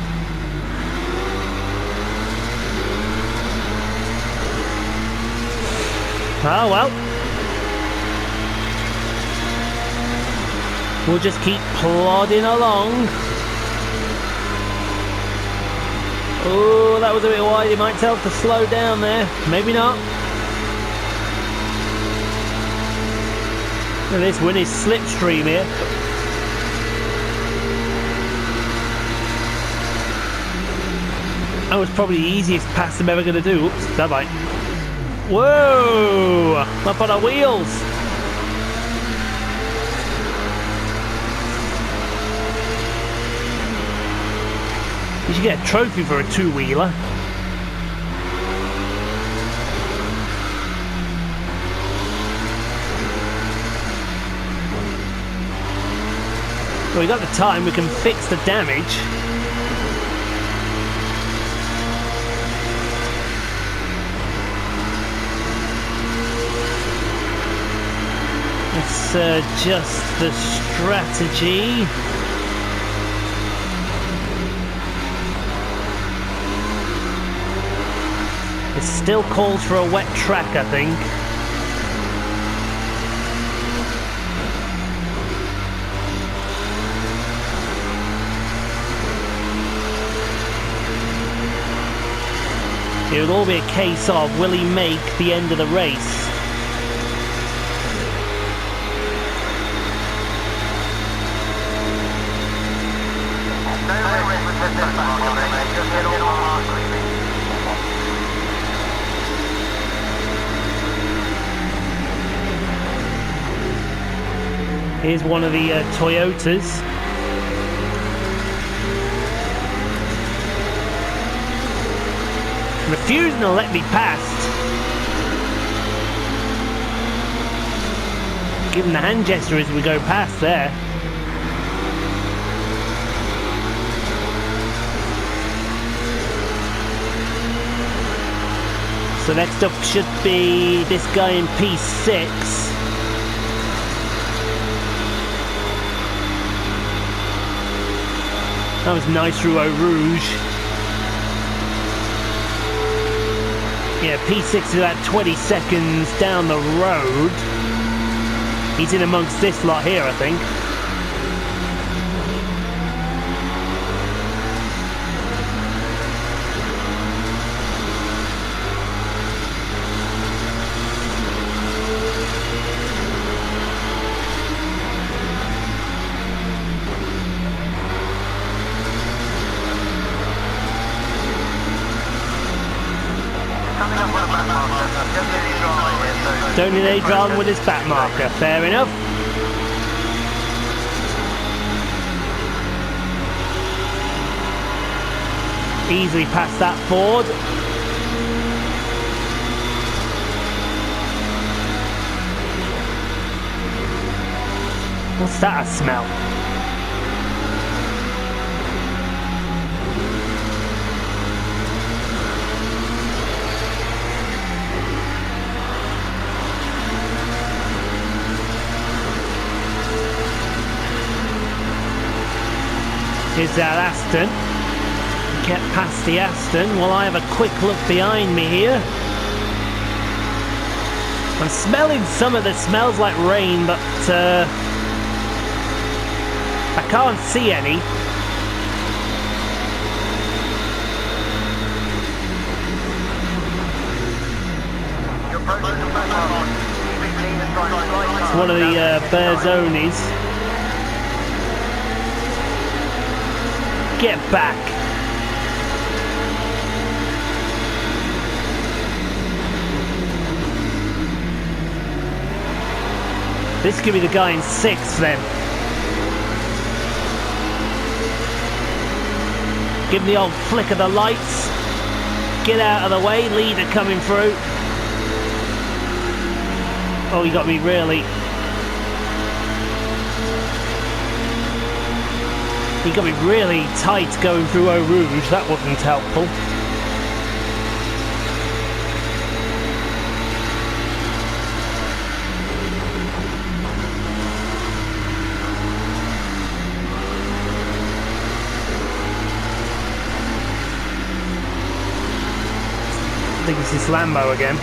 Oh well. We'll just keep plodding along. Oh, that was a bit wide. He might tell us to slow down there. Maybe not. Look at this, win his slipstream here. That was probably the easiest pass I'm ever going to do. Oops, bye-bye. Whoa! Up on our wheels. You should get a trophy for a two-wheeler. Well, we got the time, we can fix the damage. Let's adjust the strategy. It still calls for a wet track, I think. It would all be a case of, will he make the end of the race? Here's one of the Toyotas. Refusing to let me past. Give him the hand gesture as we go past there. So next up should be this guy in P6. That was nice through Eau Rouge. Yeah, P6 is about 20 seconds down the road. He's in amongst this lot here, I think. Don't need any drama with his back marker, fair enough. Easily past that Ford. What's that I smell? Here's that Aston. Get past the Aston while I have a quick look behind me here. I'm smelling some that smells like rain, but I can't see any. It's one of the Berzonis. Get back. This could be the guy in 6th then. Give him the old flick of the lights. Get out of the way, leader coming through. Oh, he got me really. He got me really tight going through Eau Rouge. That wasn't helpful. I think it's this Lambo again.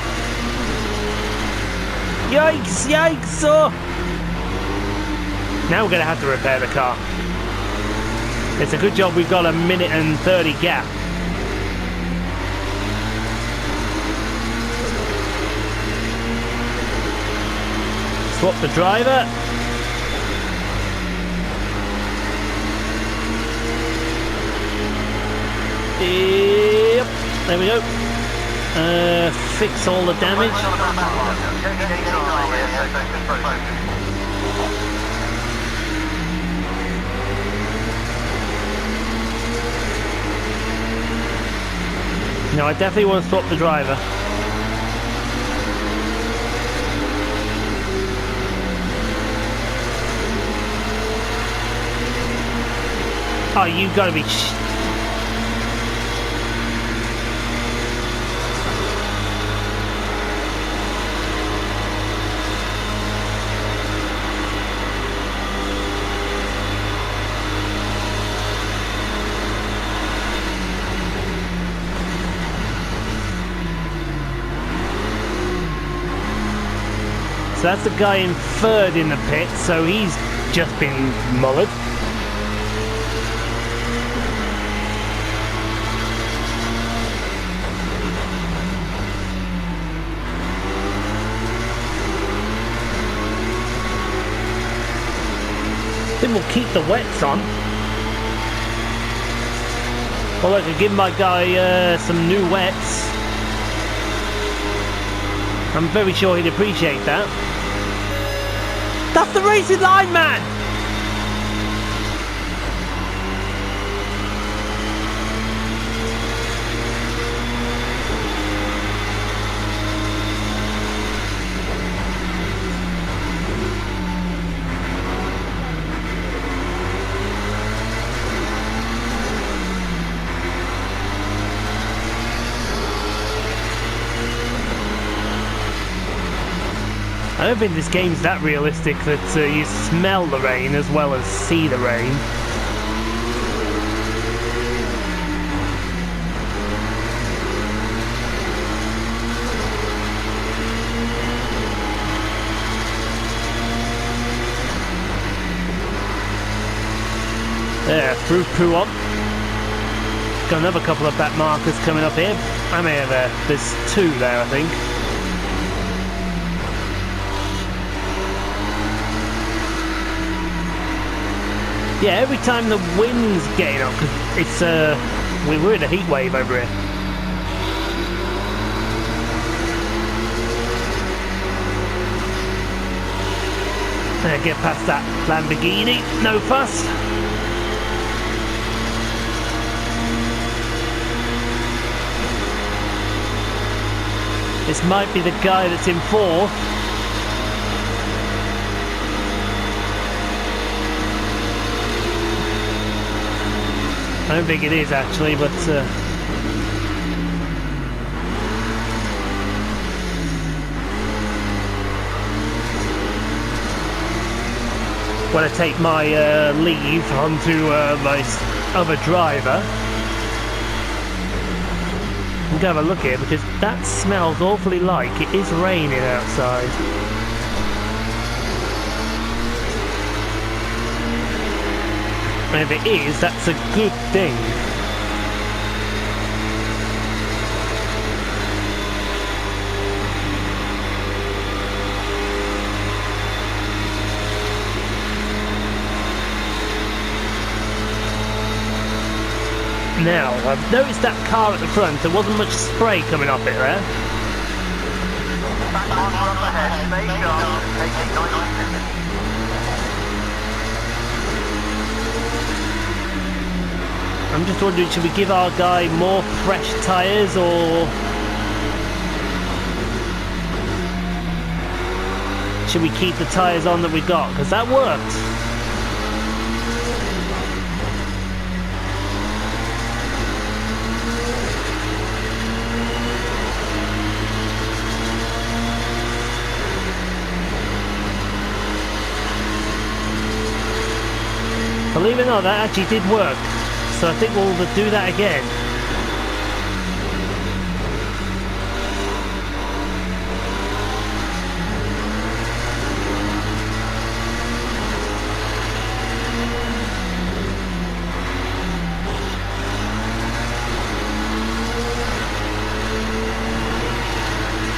Yikes, yikes! Oh! Now we're going to have to repair the car. It's a good job we've got a minute and 30 gap. Swap the driver. Yep, there we go. Fix all the damage. No, I definitely want to swap the driver. Oh, you've got to be... So that's the guy in 3rd in the pit, so he's just been mullered. Then we'll keep the wets on. Well, I could give my guy some new wets. I'm very sure he'd appreciate that. That's the racing line, man! I don't think this game's that realistic that you smell the rain as well as see the rain. There, through Pouon. Got another couple of back markers coming up here. I may have there's 2 there, I think. Yeah, every time the wind's getting up, because it's we're in a heat wave over here. Get past that Lamborghini, no fuss. This might be the guy that's in 4th. I don't think it is actually, but when I take my leave onto my other driver. I'm going to have a look here because that smells awfully like it is raining outside. And if it is, that's a good thing. Now, I've noticed that car at the front, there wasn't much spray coming off it there. I'm just wondering, should we give our guy more fresh tyres or should we keep the tyres on that we got? Because that worked. Believe it or not, that actually did work. So I think we'll do that again.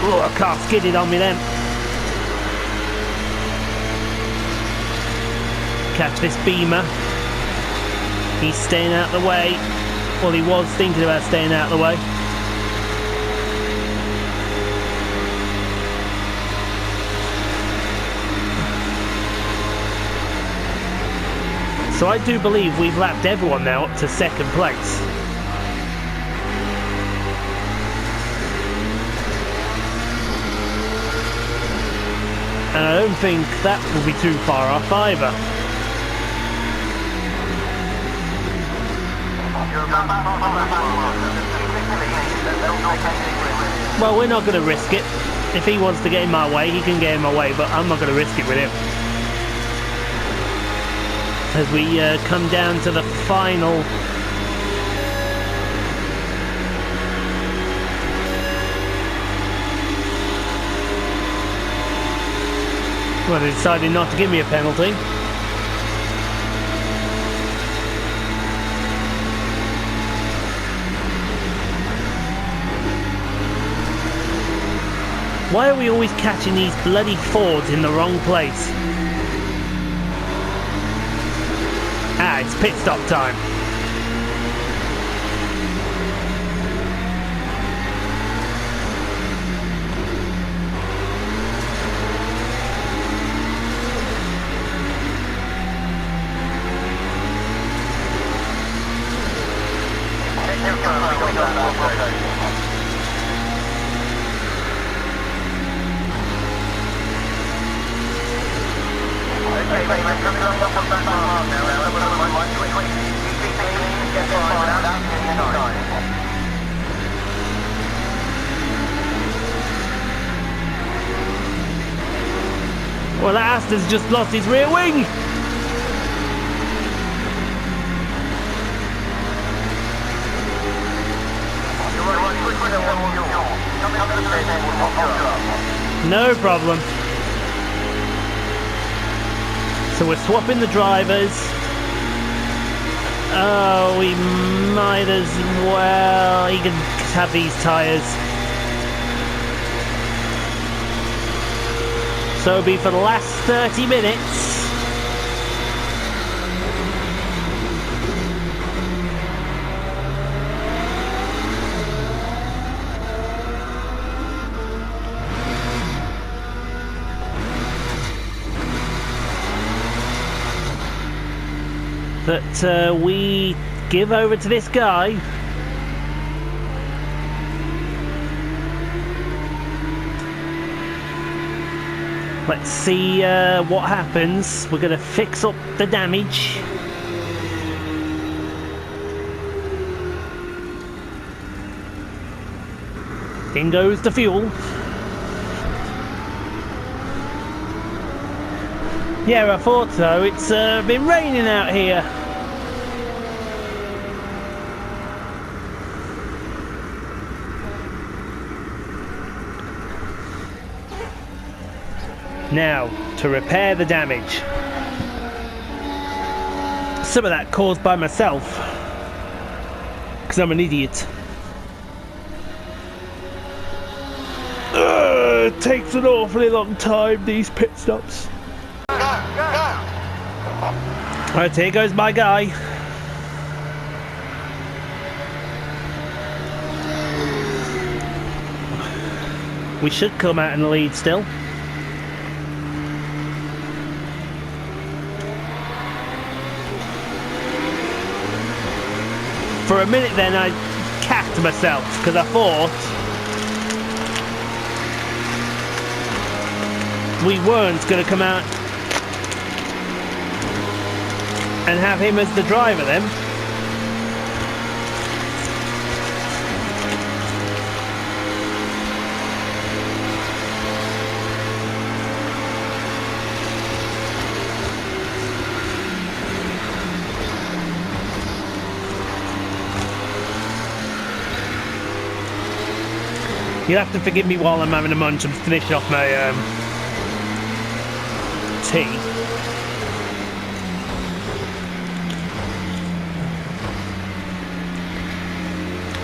Oh, a car skidded on me then. Catch this Beamer. He's staying out the way. Well, he was thinking about staying out the way. So I do believe we've lapped everyone now up to second place. And I don't think that will be too far off either. Well, we're not going to risk it. If he wants to get in my way, he can get in my way, but I'm not going to risk it with him. As we come down to the final. Well, they decided not to give me a penalty. Why are we always catching these bloody Fords in the wrong place? Ah, it's pit stop time. Well, that Aston's just lost his rear wing. No problem. So we're swapping the drivers. Oh, we might as well. He can have these tyres. So it'll be for the last 30 minutes. That we give over to this guy. Let's see what happens. We're going to fix up the damage. In goes the fuel. Yeah, I thought so. It's been raining out here. Now, to repair the damage. Some of that caused by myself, because I'm an idiot. It takes an awfully long time, these pit stops. Go, go. Right, here goes my guy. We should come out in the lead still. For a minute then I cacked myself because I thought we weren't going to come out and have him as the driver then. You'll have to forgive me while I'm having a munch. I'm finishing off my tea.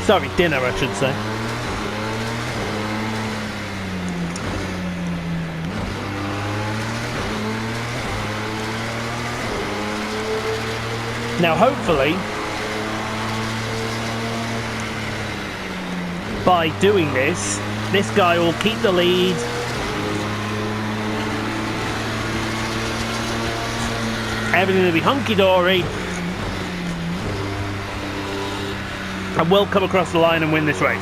Sorry, dinner I should say. Now hopefully, by doing this guy will keep the lead. Everything will be hunky-dory. And we'll come across the line and win this race.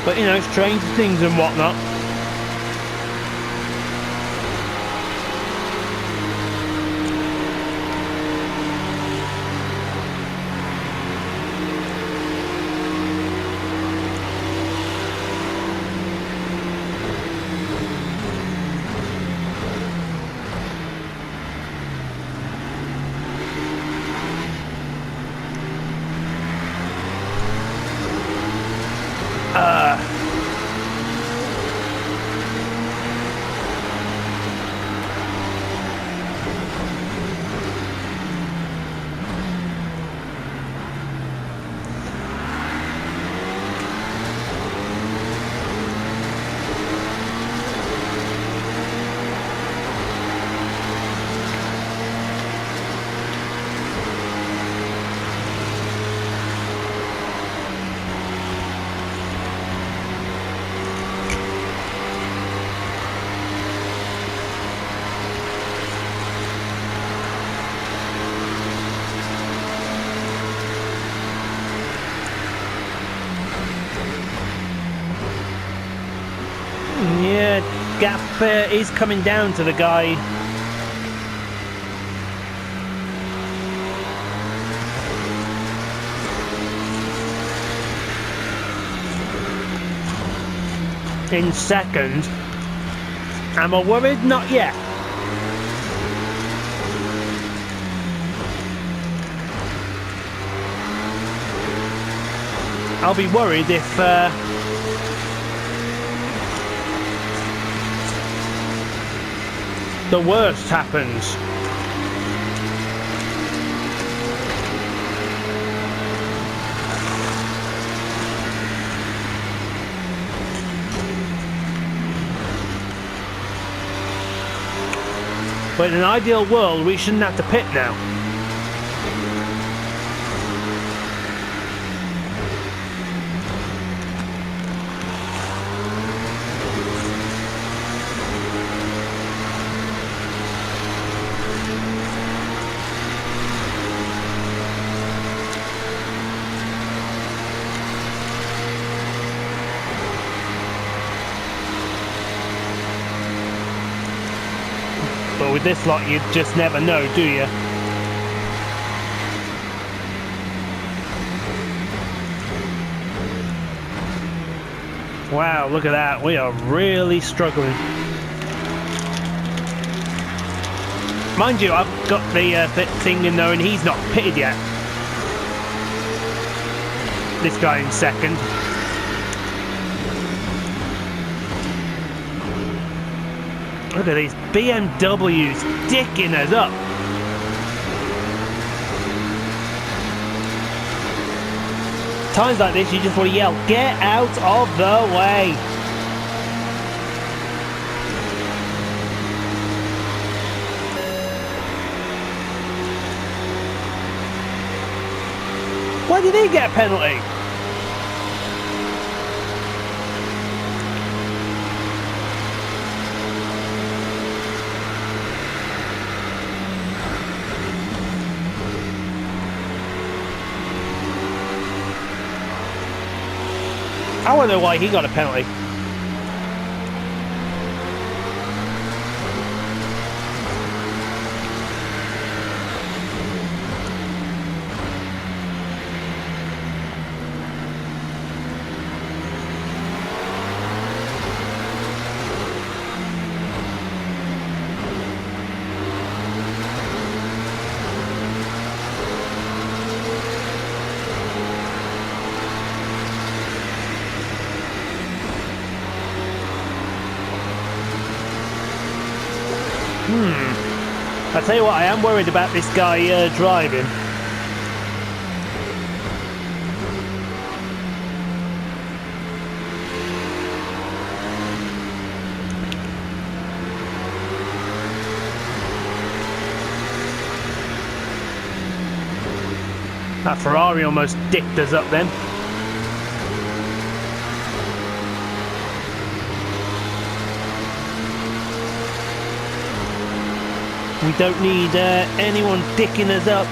But you know, strange things and whatnot. Yeah, gap is coming down to the guy. In second. Am I worried? Not yet. I'll be worried if the worst happens. But in an ideal world, we shouldn't have to pit now. But with this lot, you just never know, do you? Wow, look at that. We are really struggling. Mind you, I've got the thing in there and he's not pitted yet. This guy in second. Look at these BMWs dicking us up. Times like this, you just want to yell, get out of the way. Why did he get a penalty? I wonder why he got a penalty. I tell you what, I am worried about this guy driving. That Ferrari almost dicked us up then. We don't need anyone dicking us up.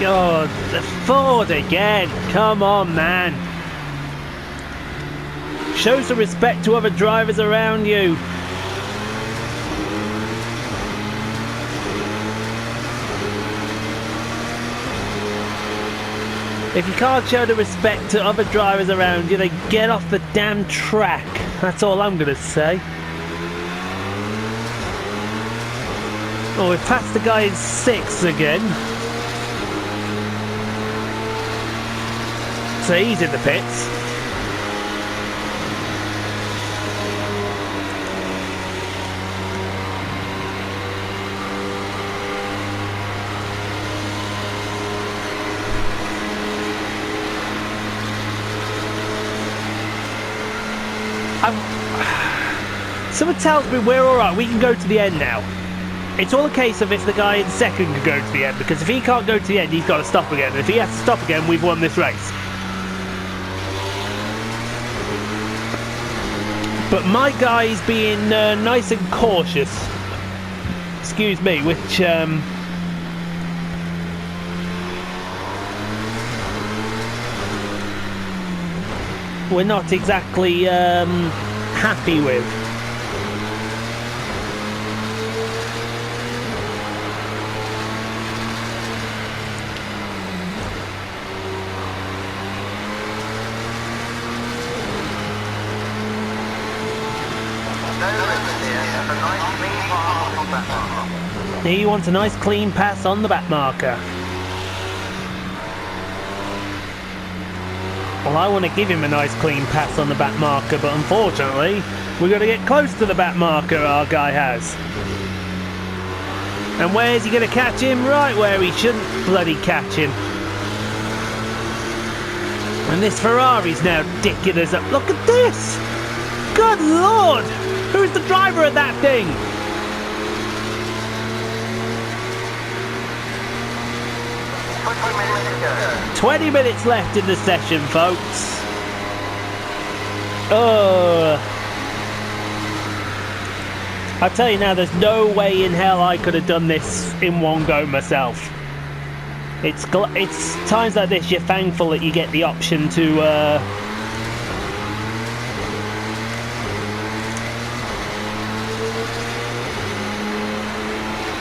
God, the Ford again. Come on, man. Show some respect to other drivers around you. If you can't show the respect to other drivers around you, then get off the damn track. That's all I'm going to say. Oh, we've passed the guy in 6th again. So he's in the pits. Someone tells me we're alright, we can go to the end now. It's all a case of if the guy in second can go to the end, because if he can't go to the end, he's got to stop again. And if he has to stop again, we've won this race. But my guy's being nice and cautious. Excuse me, which... we're not exactly happy with. He wants a nice clean pass on the back marker. Well, I want to give him a nice clean pass on the back marker, but unfortunately, we've got to get close to the back marker our guy has. And where's he going to catch him? Right where he shouldn't bloody catch him. And this Ferrari's now dicking us up. Look at this! Good Lord! Who's the driver of that thing? Minutes 20 minutes left in the session, folks. I tell you now, there's no way in hell I could have done this in one go myself. It's times like this you're thankful that you get the option to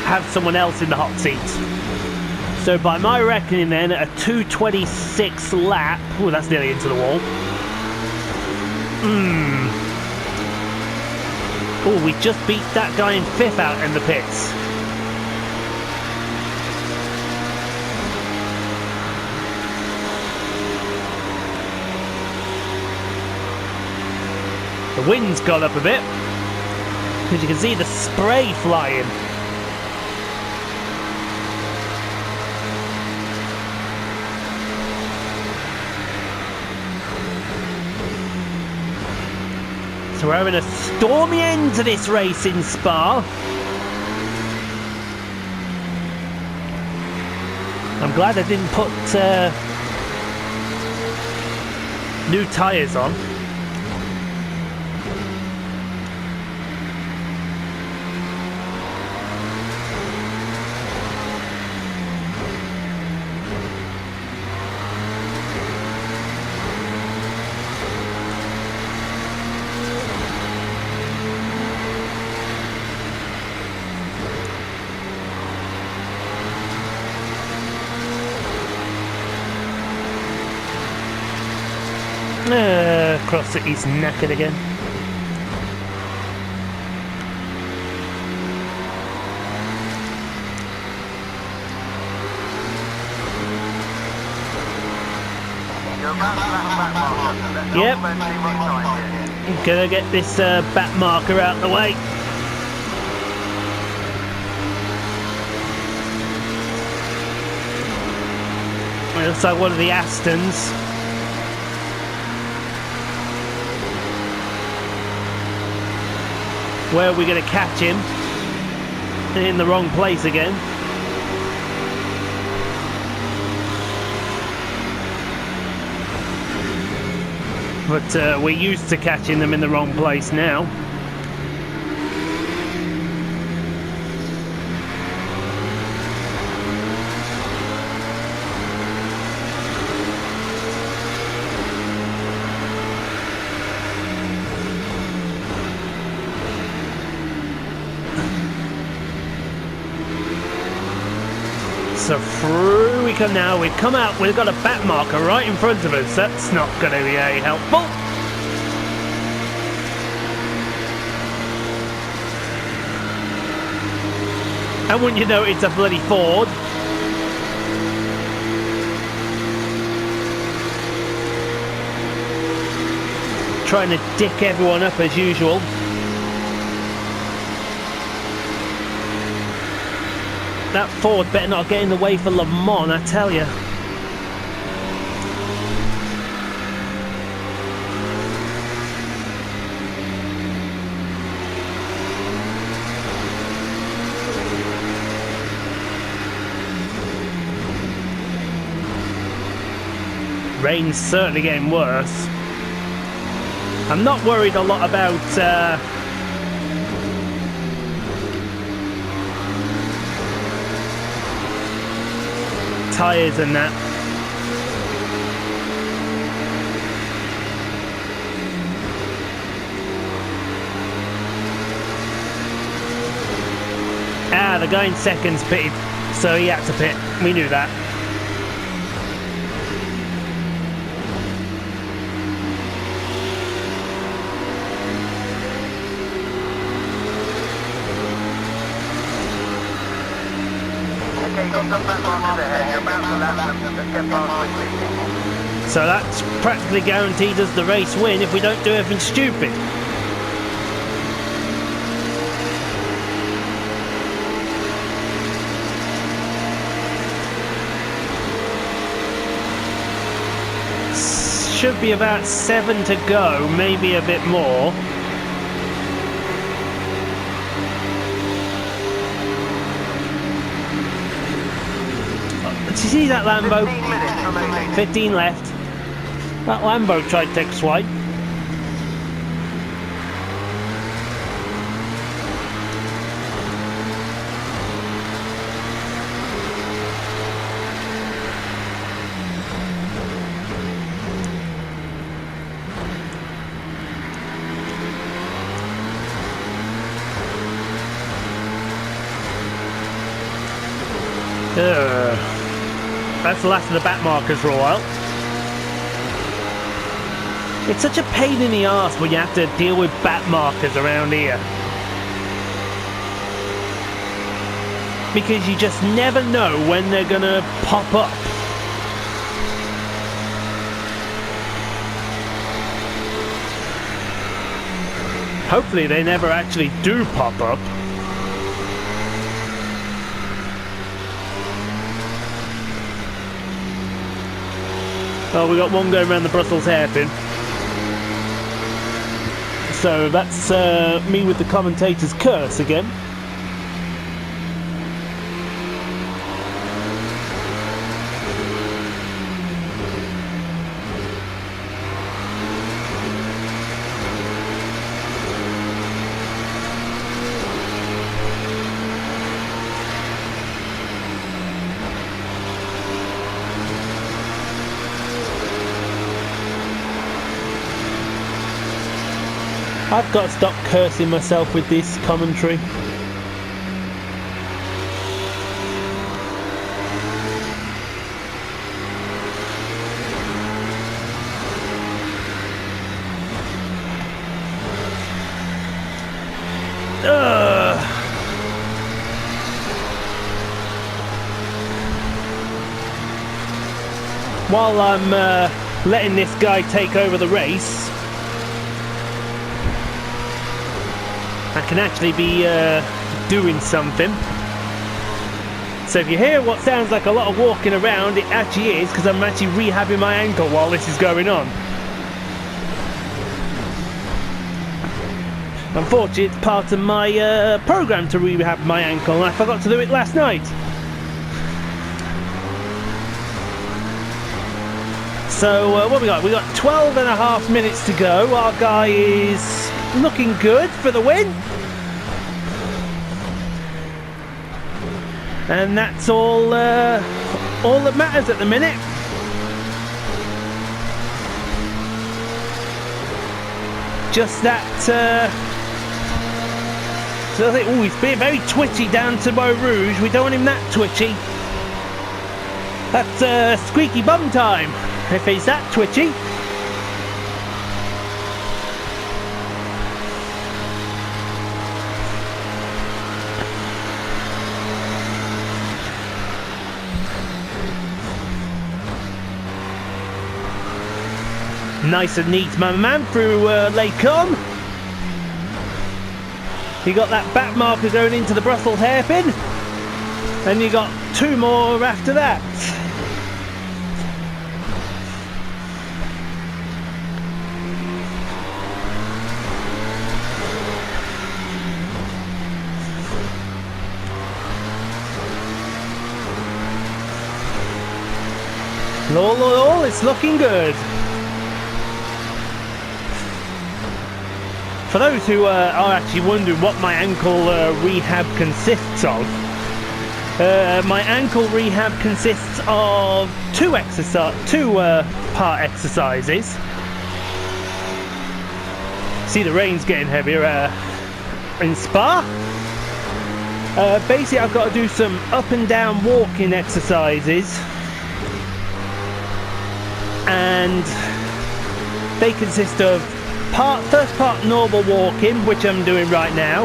have someone else in the hot seats. So by my reckoning then, at a 2:26 lap, oh, that's nearly into the wall. Oh, we just beat that guy in 5th out in the pits. The wind's got up a bit, because you can see the spray flying. So we're having a stormy end to this race in Spa. I'm glad I didn't put new tyres on. Cross it, he's knackered again. Yep. Gonna get this back marker out of the way. It looks like one of the Astons. Where are we going to catch him? In the wrong place again. But we're used to catching them in the wrong place now. So through we come now, we've come out, we've got a back marker right in front of us. That's not going to be very helpful. And wouldn't you know, it's a bloody Ford. Trying to dick everyone up as usual. That Ford better not get in the way for Le Mans, I tell you. Rain's certainly getting worse. I'm not worried a lot about tyres and that. Ah, the guy in second's pitted, so he had to pit. We knew that. So that's practically guaranteed us the race win if we don't do anything stupid. Should be about 7 to go, maybe a bit more. Did you see that Lambo? 15 left. That Lambo tried to take a swipe. that's the last of the back markers for a while. It's such a pain in the arse when you have to deal with back markers around here. Because you just never know when they're gonna pop up. Hopefully they never actually do pop up. Oh, we got one going around the Brussels hairpin. So that's me with the commentator's curse again. I've got to stop cursing myself with this commentary. While I'm letting this guy take over the race, I can actually be doing something. So if you hear what sounds like a lot of walking around, it actually is because I'm actually rehabbing my ankle while this is going on. Unfortunately, it's part of my program to rehab my ankle, and I forgot to do it last night. So what we got? We got 12 and a half minutes to go. Our guy is looking good for the win, and that's all that matters at the minute. Just that. So I think, oh, he's being very twitchy down to Beau Rouge. We don't want him that twitchy. That's squeaky bum time if he's that twitchy. Nice and neat, my man, through Les Combes. You got that back marker going into the Brussels hairpin, and you got two more after that. All, it's looking good. For those who are actually wondering what my ankle rehab consists of, my ankle rehab consists of two part exercises. See, the rain's getting heavier in Spa. Basically, I've got to do some up and down walking exercises, and they consist of first part normal walking, which I'm doing right now.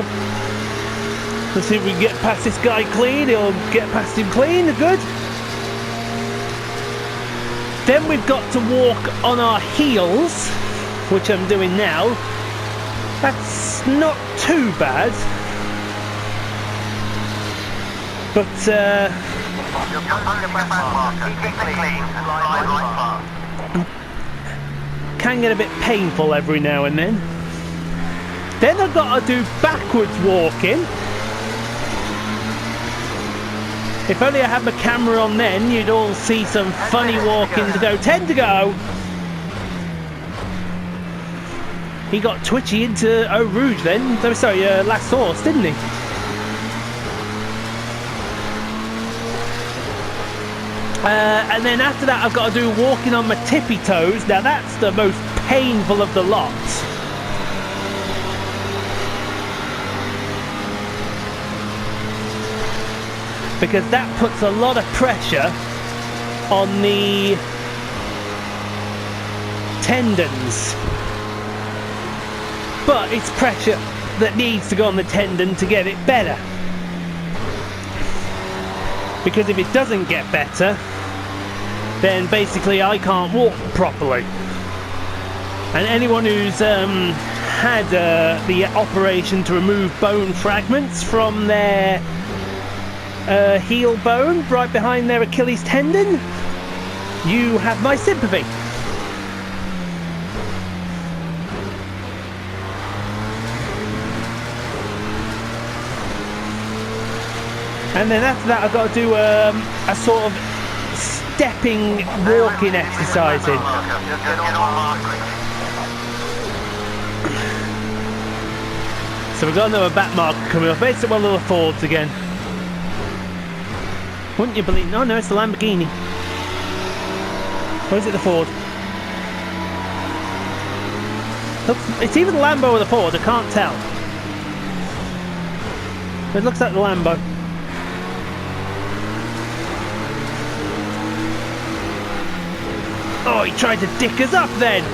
Let's see if we can get past this guy clean. He'll get past him clean, good. Then we've got to walk on our heels, which I'm doing now. That's not too bad. But can get a bit painful every now and then. Then I've got to do backwards walking. If only I had my camera on then, you'd all see some funny walking to go. 10 to go. He got twitchy into Eau Rouge then. Oh, sorry, last horse, didn't he? And then after that I've got to do walking on my tippy toes. Now that's the most painful of the lot. Because that puts a lot of pressure on the tendons, but it's pressure that needs to go on the tendon to get it better, because if it doesn't get better, then basically I can't walk properly. And anyone who's had the operation to remove bone fragments from their heel bone right behind their Achilles tendon, you have my sympathy. And then after that I've got to do a sort of stepping walking exercising. So we've got another back marker coming up. It's one of the Fords again. Wouldn't you believe? No, it's the Lamborghini. Or is it the Ford? It's either the Lambo or the Ford, I can't tell. It looks like the Lambo. Oh, he tried to dick us up then!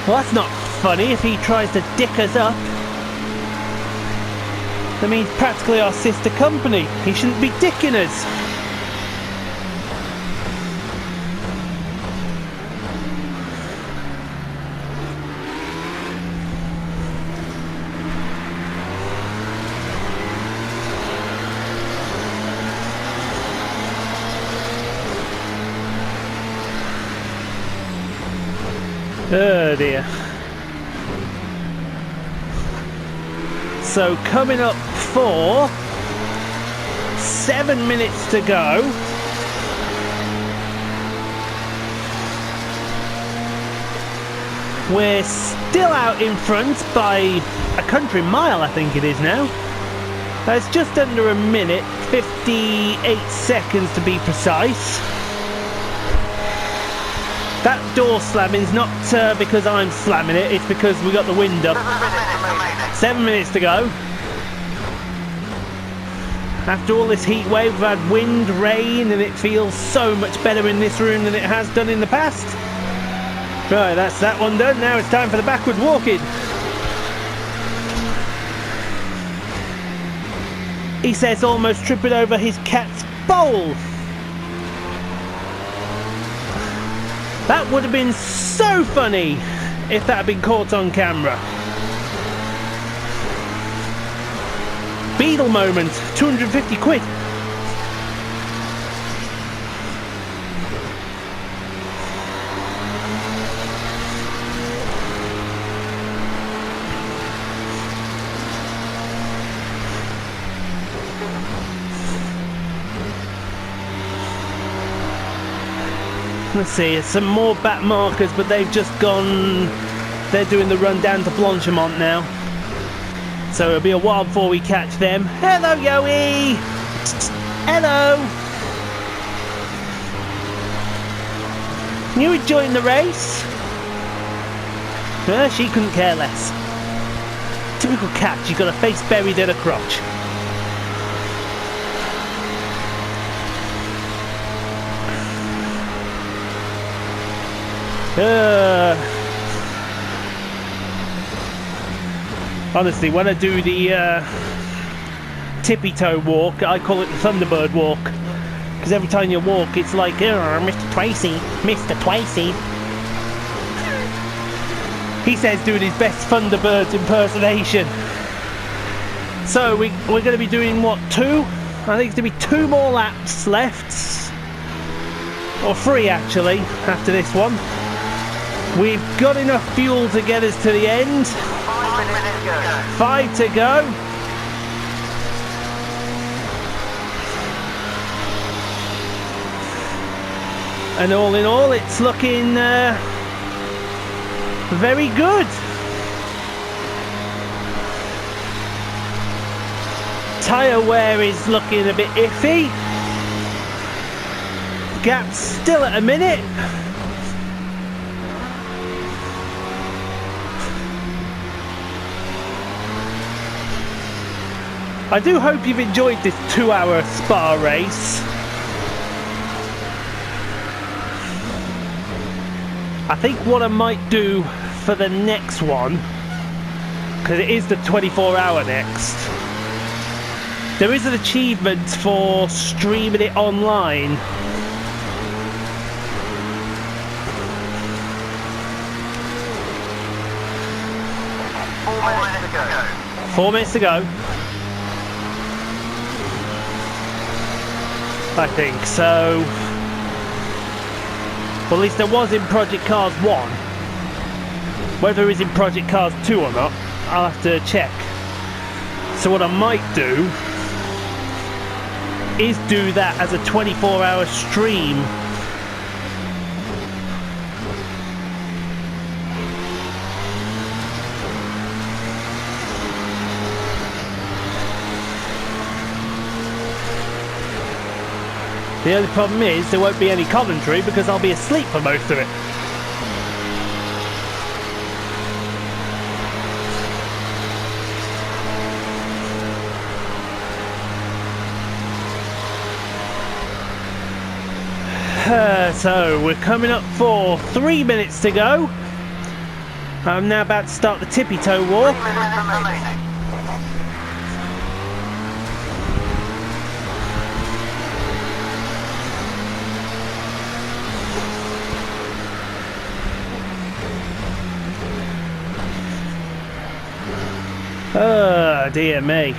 Well, that's not funny if he tries to dick us up. That means practically our sister company. He shouldn't be dicking us. Oh dear. So coming up for 7 minutes to go. We're still out in front by a country mile, I think it is now. It's just under a minute, 58 seconds to be precise. That door slamming's not because I'm slamming it, it's because we got the wind up. 7 minutes to go. After all this heat wave, we've had wind, rain, and it feels so much better in this room than it has done in the past. Right, that's that one done. Now it's time for the backwards walking. He says almost tripping over his cat's bowl. That would have been so funny if that had been caught on camera. Beetle moment, 250 quid. Let's see, some more back markers, but they've just gone. They're doing the run down to Blanchemont now. So it'll be a while before we catch them. Hello, Yoey! Hello! You enjoying the race? She couldn't care less. Typical cat, she's got her face buried in her crotch. Honestly, when I do the tippy toe walk, I call it the Thunderbird walk, because every time you walk it's like, oh, Mr. Tracy, Mr. Tracy. He says doing his best Thunderbird impersonation. So we're going to be doing what, 2? I think it's going to be 2 more laps left, or 3 actually after this one. We've got enough fuel to get us to the end. 5 minutes to go. 5 to go. And all in all, it's looking very good. Tyre wear is looking a bit iffy. Gap's still at a minute. I do hope you've enjoyed this 2-hour Spa race. I think what I might do for the next one, because it is the 24-hour next, there is an achievement for streaming it online. Four minutes to go. I think so. Well, at least there was in Project Cars 1. Whether it's in Project Cars 2 or not, I'll have to check. So what I might do is do that as a 24-hour stream. The only problem is there won't be any commentary because I'll be asleep for most of it. So we're coming up for 3 minutes to go. I'm now about to start the tippy toe walk. Oh dear me.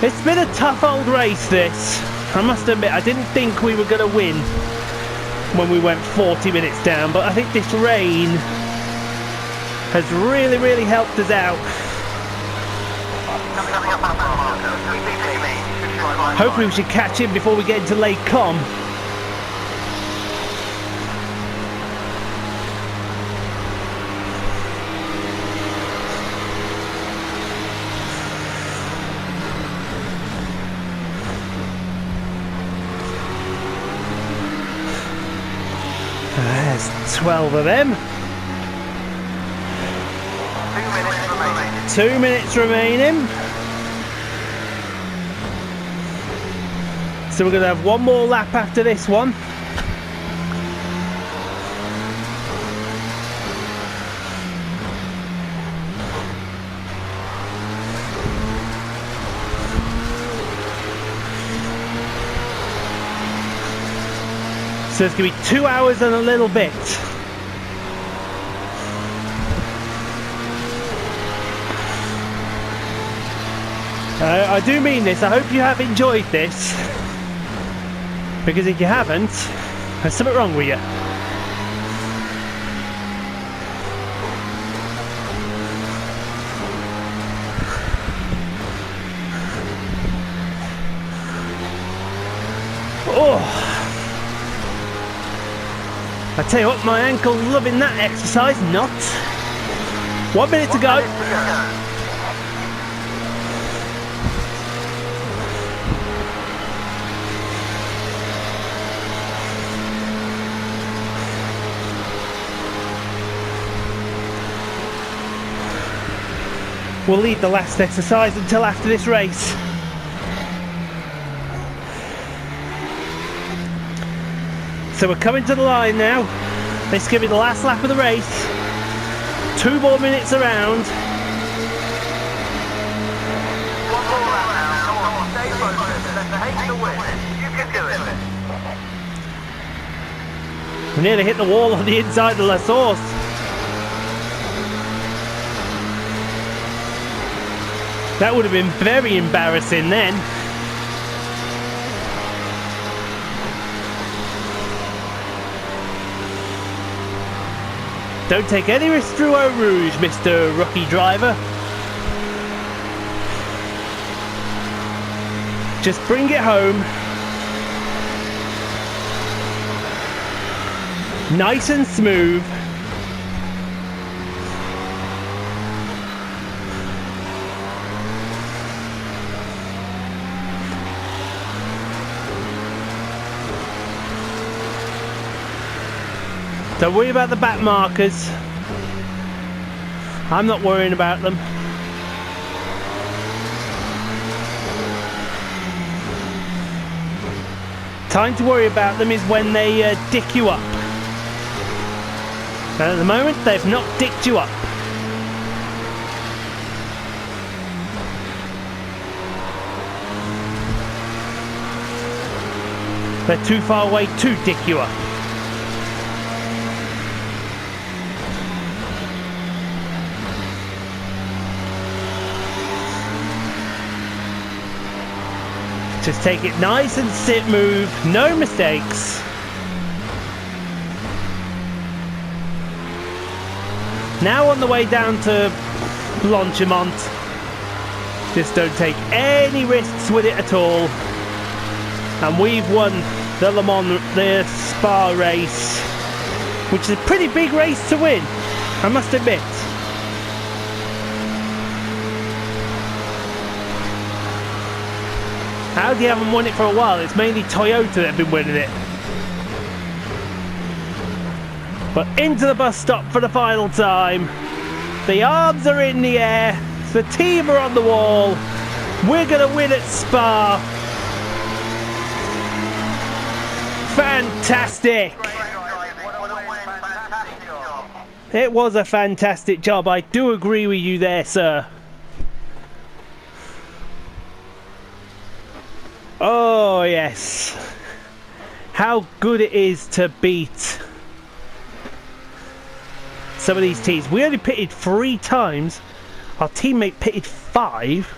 It's been a tough old race this. I must admit, I didn't think we were going to win when we went 40 minutes down, but I think this rain has really helped us out. Hopefully we should catch him before we get into Lake Com. There's 12 of them. 2 minutes remaining. So we're going to have one more lap after this one. So it's going to be 2 hours and a little bit. I do mean this. I hope you have enjoyed this. Because if you haven't, there's something wrong with you. Oh! I tell you what, my ankle's loving that exercise. Not. 1 minute to go. We'll leave the last exercise until after this race. So we're coming to the line now. This is going to be the last lap of the race. 2 more minutes around. One more lap now. Come on, stay focused. Let's take the win. You can do it. We nearly hit the wall on the inside of La Source. That would have been very embarrassing then. Don't take any risks through Eau Rouge, Mr. Rookie Driver. Just bring it home. Nice and smooth. Don't worry about the back markers. I'm not worrying about them. Time to worry about them is when they dick you up. And at the moment, they've not dicked you up. They're too far away to dick you up. Just take it nice and sit, move, no mistakes. Now on the way down to Blanchimont, just don't take any risks with it at all. And we've won the Le Mans, the Spa race, which is a pretty big race to win, I must admit. Audi haven't won it for a while, it's mainly Toyota that have been winning it. But into the bus stop for the final time. The arms are in the air, the team are on the wall. We're going to win at Spa. Fantastic! It was a fantastic job, I do agree with you there, sir. Oh yes, how good it is to beat some of these teams. We only pitted 3 times, our teammate pitted 5.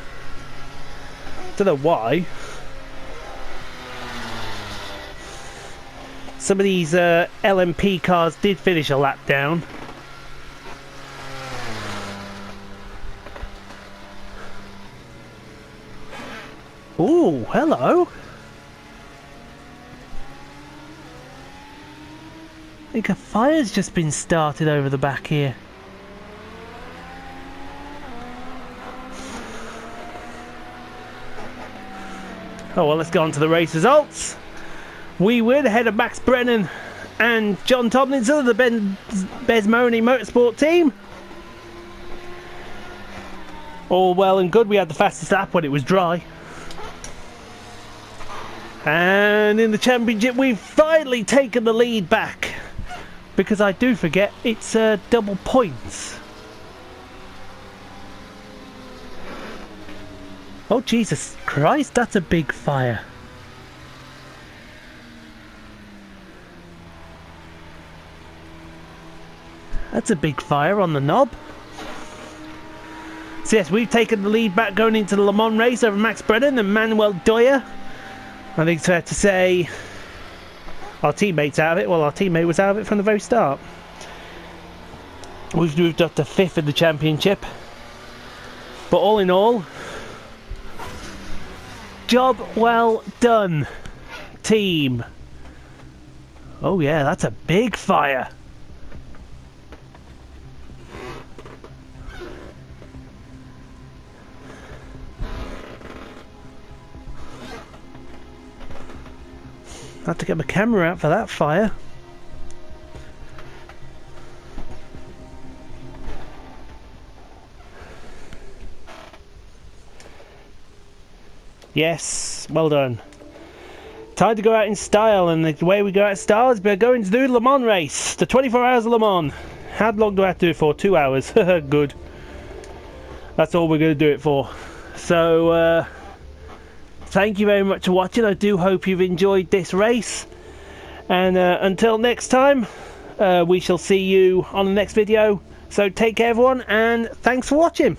Don't know why. Some of these LMP cars did finish a lap down. Ooh, hello. I think a fire's just been started over the back here. Oh well, let's go on to the race results. We win ahead of Max Brennan and John Tomlinson of the Besmoni Motorsport team. All well and good, we had the fastest lap when it was dry. And in the championship we've finally taken the lead back, because I do forget it's double points. Oh Jesus Christ, that's a big fire. That's a big fire on the knob. So yes, we've taken the lead back going into the Le Mans race over Max Brennan and Manuel Doyer. I think it's fair to say our teammate's out of it. Well, our teammate was out of it from the very start. We've moved up to 5th in the championship. But all in all, job well done, team. Oh yeah, that's a big fire. I have to get my camera out for that fire. Yes, well done. Time to go out in style, and the way we go out in style is we're going to do the Le Mans race. The 24 hours of Le Mans. How long do I have to do it for? 2 hours. Good. That's all we're going to do it for. So, thank you very much for watching. I do hope you've enjoyed this race. And until next time, we shall see you on the next video. So take care everyone, and thanks for watching.